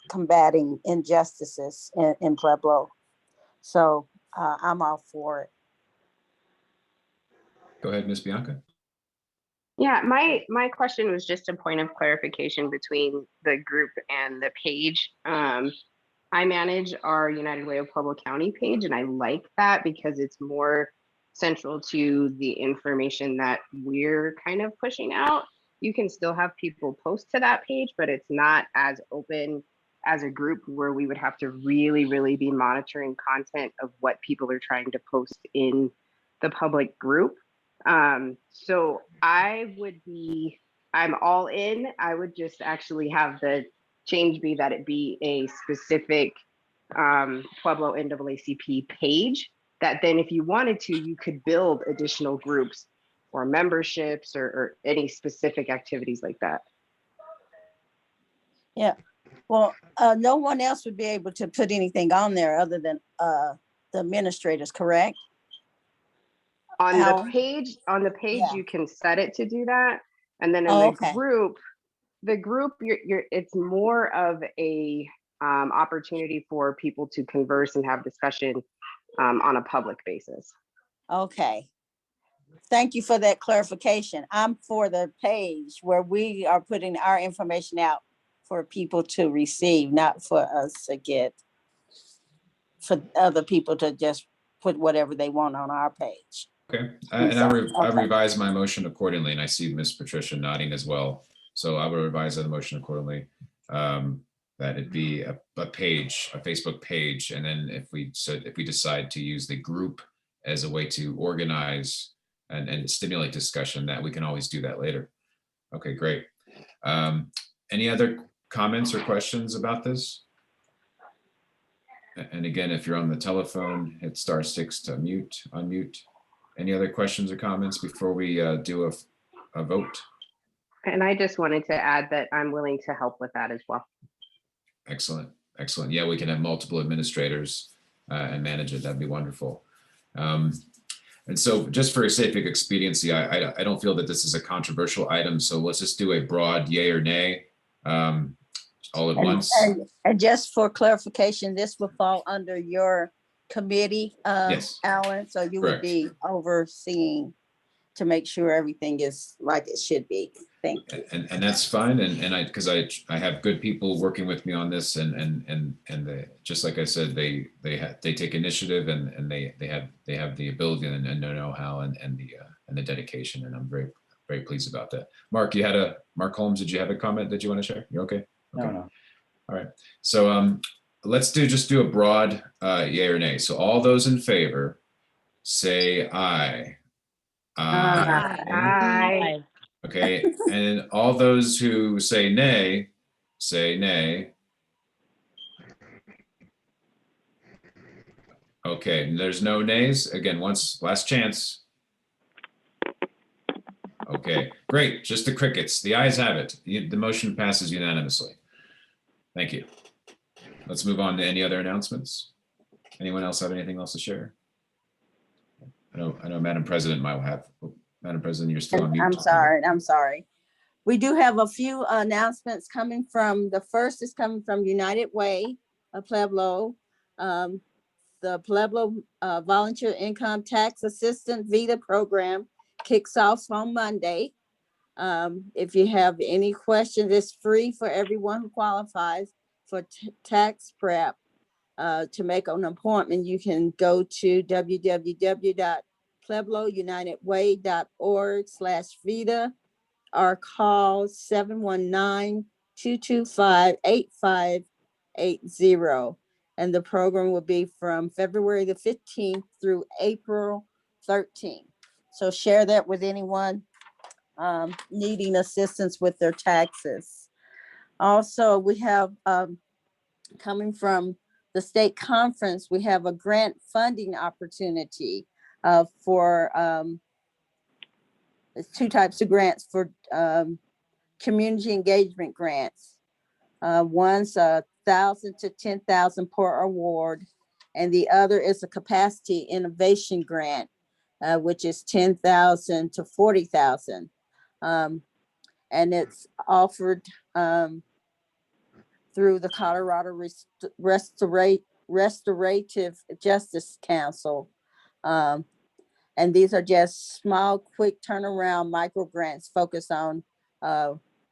combating injustices in Pueblo. So I'm all for it. Go ahead, Ms. Bianca. Yeah, my question was just a point of clarification between the group and the page. I manage our United Way of Pueblo County page, and I like that because it's more central to the information that we're kind of pushing out. You can still have people post to that page, but it's not as open as a group where we would have to really, really be monitoring content of what people are trying to post in the public group. So I'm all in. I would just actually have the change be that it be a specific Pueblo NAACP page that then if you wanted to, you could build additional groups or memberships or any specific activities like that. Yeah, well, no one else would be able to put anything on there other than the administrators, correct? On the page, yeah. You can set it to do that. And then in the group, it's more of a opportunity for people to converse and have discussion on a public basis. Okay. Thank you for that clarification. I'm for the page where we are putting our information out for people to receive, not for us to get, for other people to just put whatever they want on our page. Okay, and I revised my motion accordingly, and I see Ms. Patricia nodding as well. So I will revise the motion accordingly. That it be a page, a Facebook page, and then if we decide to use the group as a way to organize and stimulate discussion, that we can always do that later. Okay, great. Any other comments or questions about this? And again, if you're on the telephone, hit *6 to unmute. Any other questions or comments before we do a vote? And I just wanted to add that I'm willing to help with that as well. Excellent, excellent. Yeah, we can have multiple administrators and manage it. That'd be wonderful. And so just for sake of expediency, I don't feel that this is a controversial item. So let's just do a broad yay or nay all at once. And just for clarification, this will fall under your committee, yes, Alan. So you would be overseeing to make sure everything is like it should be. Thank you. And that's fine. And because I have good people working with me on this, and they, just like I said, they take initiative and they have the ability and the know-how and the dedication, and I'm very very pleased about that. Mark Holmes, did you have a comment that you want to share? You okay? No, no. All right. So let's just do a broad yay or nay. So all those in favor say aye. Aye. Okay. And all those who say nay, say nay. Okay. There's no nays. Again, last chance. Okay, great. Just the crickets. The ayes have it. The motion passes unanimously. Thank you. Let's move on to any other announcements. Anyone else have anything else to share? I know Madam President might have. Madam President, you're still on mute. I'm sorry. We do have a few announcements coming from, the first is coming from United Way of Pueblo. The Pueblo Volunteer Income Tax Assistant VITA program kicks off on Monday. If you have any questions, it's free for everyone who qualifies for tax prep. To make an appointment, you can go to www.pueblounitedway.org/VITA or call 719-225-8580. And the program will be from February the 15th through April 13th. So share that with anyone needing assistance with their taxes. Also, we have coming from the state conference, we have a grant funding opportunity for there's two types of grants for community engagement grants. One's 1,000 to 10,000 per award, and the other is a capacity innovation grant, which is 10,000 to 40,000. And it's offered through the Colorado Restorative Justice Council. And these are just small, quick turnaround micro grants focused on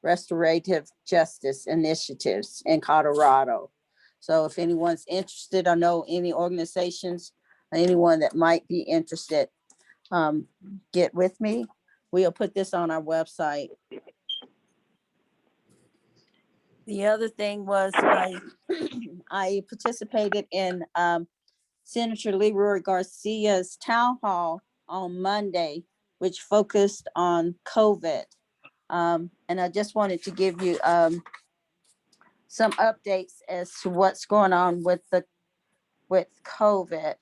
restorative justice initiatives in Colorado. So if anyone's interested, I know any organizations, anyone that might be interested, get with me. We'll put this on our website. The other thing was I participated in Senator Leroy Garcia's town hall on Monday, which focused on COVID. And I just wanted to give you some updates as to what's going on with COVID.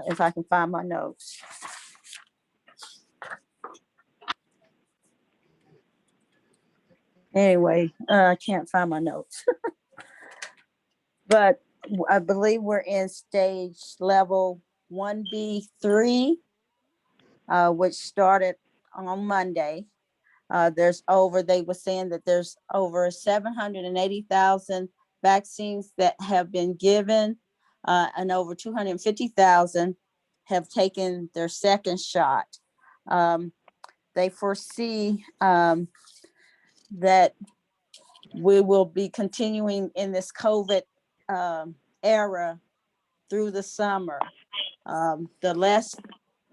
If I can find my notes. Anyway, I can't find my notes. But I believe we're in stage level 1B3, which started on Monday. They were saying that there's over 780,000 vaccines that have been given, and over 250,000 have taken their second shot. They foresee that we will be continuing in this COVID era through the summer. The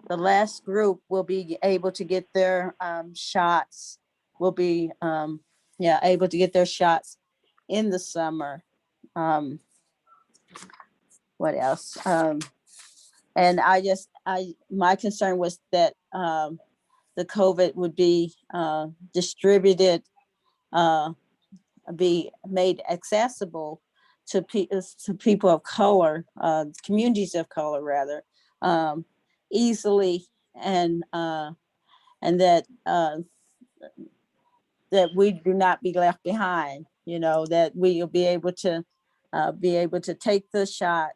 last group will be able to get their shots, will be able to get their shots in the summer. What else? And my concern was that the COVID would be distributed, be made accessible to people of color, communities of color rather, easily, and that we do not be left behind. That we will be able to take the shot,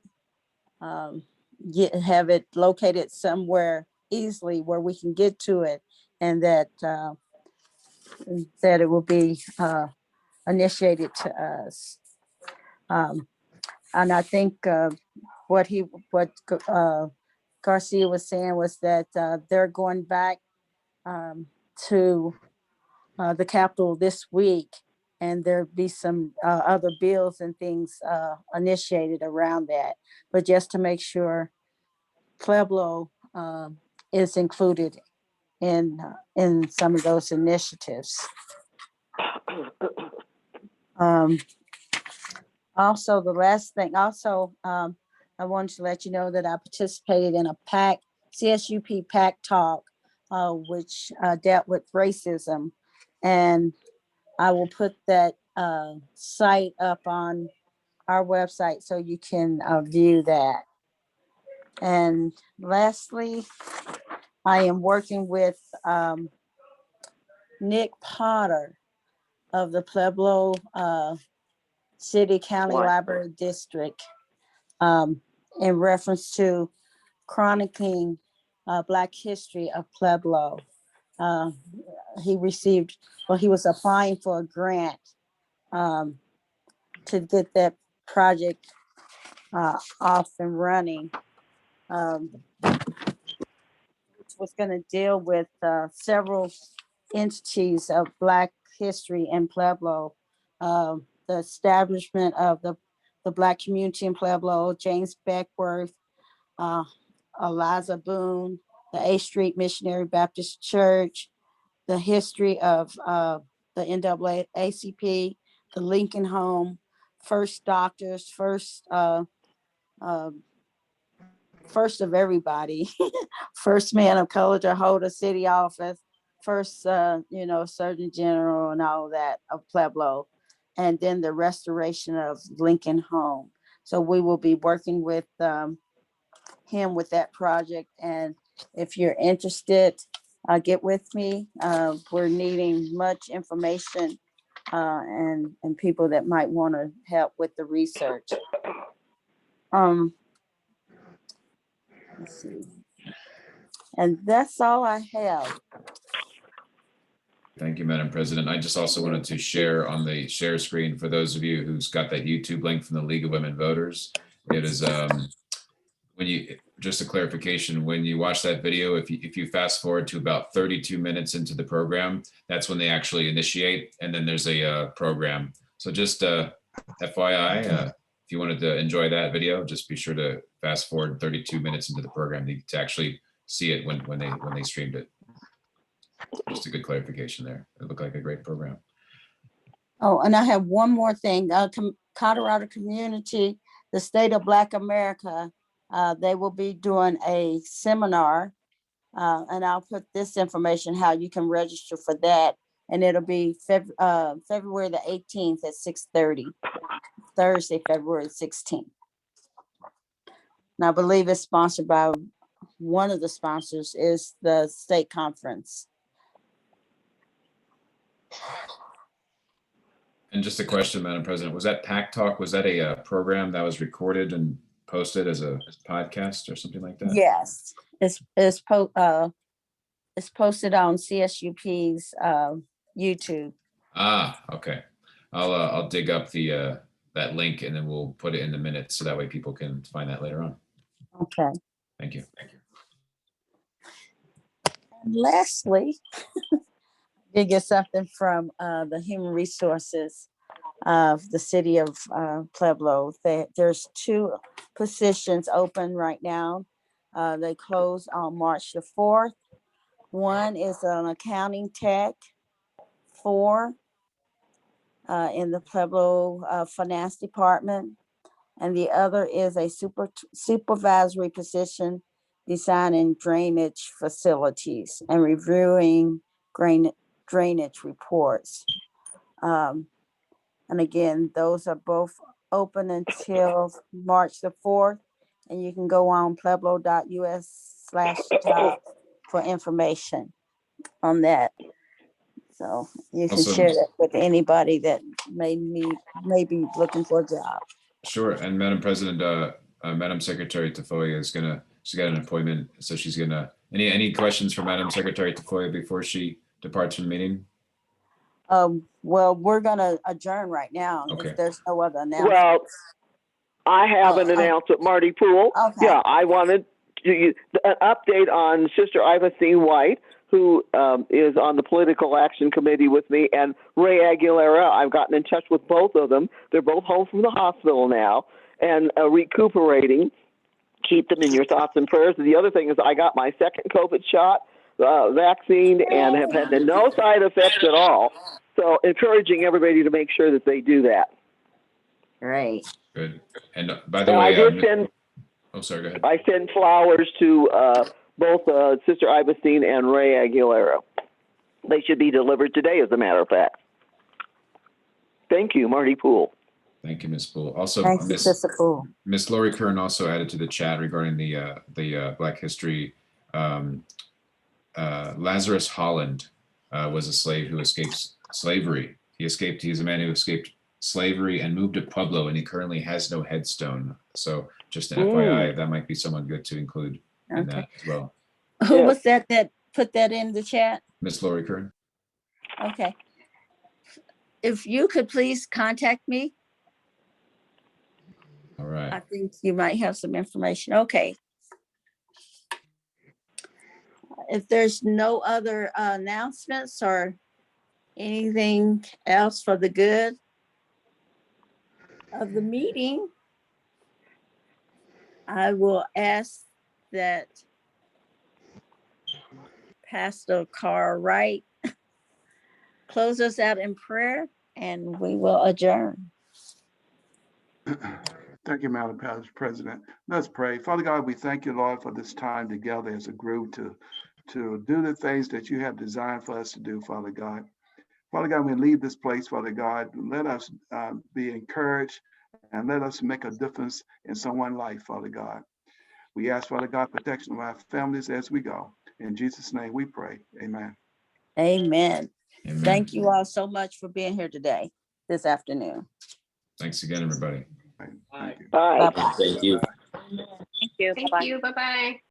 have it located somewhere easily where we can get to it, and that it will be initiated to us. And I think what Garcia was saying was that they're going back to the Capitol this week, and there'll be some other bills and things initiated around that. But just to make sure Pueblo is included in some of those initiatives. Also, the last thing, I wanted to let you know that I participated in a CSUP PAC talk, which dealt with racism. And I will put that site up on our website so you can view that. And lastly, I am working with Nick Potter of the Pueblo City County Library District in reference to chronicling Black history of Pueblo. He was applying for a grant to get that project off and running. Which was going to deal with several entities of Black history in Pueblo. The establishment of the Black community in Pueblo, James Beckworth, Eliza Boone, the A Street Missionary Baptist Church, the history of the NAAACP, the Lincoln Home, First Doctors, first of everybody, first man of color to hold a city office, first, Surgeon General and all that of Pueblo, and then the restoration of Lincoln Home. So we will be working with him with that project. And if you're interested, get with me. We're needing much information and people that might want to help with the research. Let's see. And that's all I have. Thank you, Madam President. I just also wanted to share on the share screen for those of you who's got that YouTube link from the League of Women Voters. It is just a clarification, when you watch that video, if you fast forward to about 32 minutes into the program, that's when they actually initiate, and then there's a program. So just FYI, if you wanted to enjoy that video, just be sure to fast forward 32 minutes into the program to actually see it when they streamed it. Just a good clarification there. It looked like a great program. Oh, and I have one more thing. Colorado Community, the State of Black America, they will be doing a seminar, and I'll put this information, how you can register for that. And it'll be February the 18th at 6:30, Thursday, February 16th. And I believe it's sponsored by one of the sponsors is the state conference. And just a question, Madam President, was that PAC Talk, was that a program that was recorded and posted as a podcast or something like that? Yes, it's posted on CSUP's YouTube. Ah, okay. I'll dig up the that link and then we'll put it in the minutes so that way people can find that later on. Okay. Thank you. And lastly, you get something from the Human Resources of the city of Pueblo. There's 2 positions open right now. They close on March the 4th. One is an accounting tech 4 in the Pueblo Finance Department. And the other is a supervisory position designing drainage facilities and reviewing drainage reports. And again, those are both open until March the 4th. And you can go on pueblo.us/job for information on that. So you can share that with anybody that may be looking for a job. Sure. And Madam President, Madam Secretary Tafoya she's got an appointment. So she's gonna, any questions for Madam Secretary Tafoya before she departs from the meeting? Well, we're gonna adjourn right now. Okay. If there's no other announcements. Well, I have an announcement, Marty Poole. Okay. Yeah, I wanted an update on Sister Ivacine White, who is on the Political Action Committee with me, and Ray Aguilera. I've gotten in touch with both of them. They're both home from the hospital now and recuperating. Keep them in your thoughts and prayers. And the other thing is I got my second COVID shot vaccine and have had no side effects at all. So encouraging everybody to make sure that they do that. Right. Good. And by the And way, I did send, oh, sorry, go ahead. I send flowers to both Sister Ivestine and Ray Aguilera. They should be delivered today, as a matter of fact. Thank you, Marty Poole. Thank you, Ms. Poole. Also, Thank you, Sister Poole. Miss Lori Kern also added to the chat regarding the Black History. Lazarus Holland was a slave who escaped slavery. He's a man who escaped slavery and moved to Pueblo, and he currently has no headstone. So just an FYI, that might be someone good to include in that as well. Who was that put that in the chat? Miss Lori Kern. Okay. If you could please contact me. All right. I think you might have some information. Okay. If there's no other announcements or anything else for the good of the meeting, I will ask that Pastor Carl Wright close us out in prayer, and we will adjourn. Thank you, Madam President. Let's pray. Father God, we thank you, Lord, for this time together as a group to do the things that you have designed for us to do, Father God. Father God, when we leave this place, Father God, let us be encouraged and let us make a difference in someone's life, Father God. We ask, Father God, protection of our families as we go. In Jesus' name we pray. Amen. Amen. Amen. Thank you all so much for being here today, this afternoon. Thanks again, everybody. Bye. Bye-bye. Thank you. Thank you. Thank you. Bye-bye.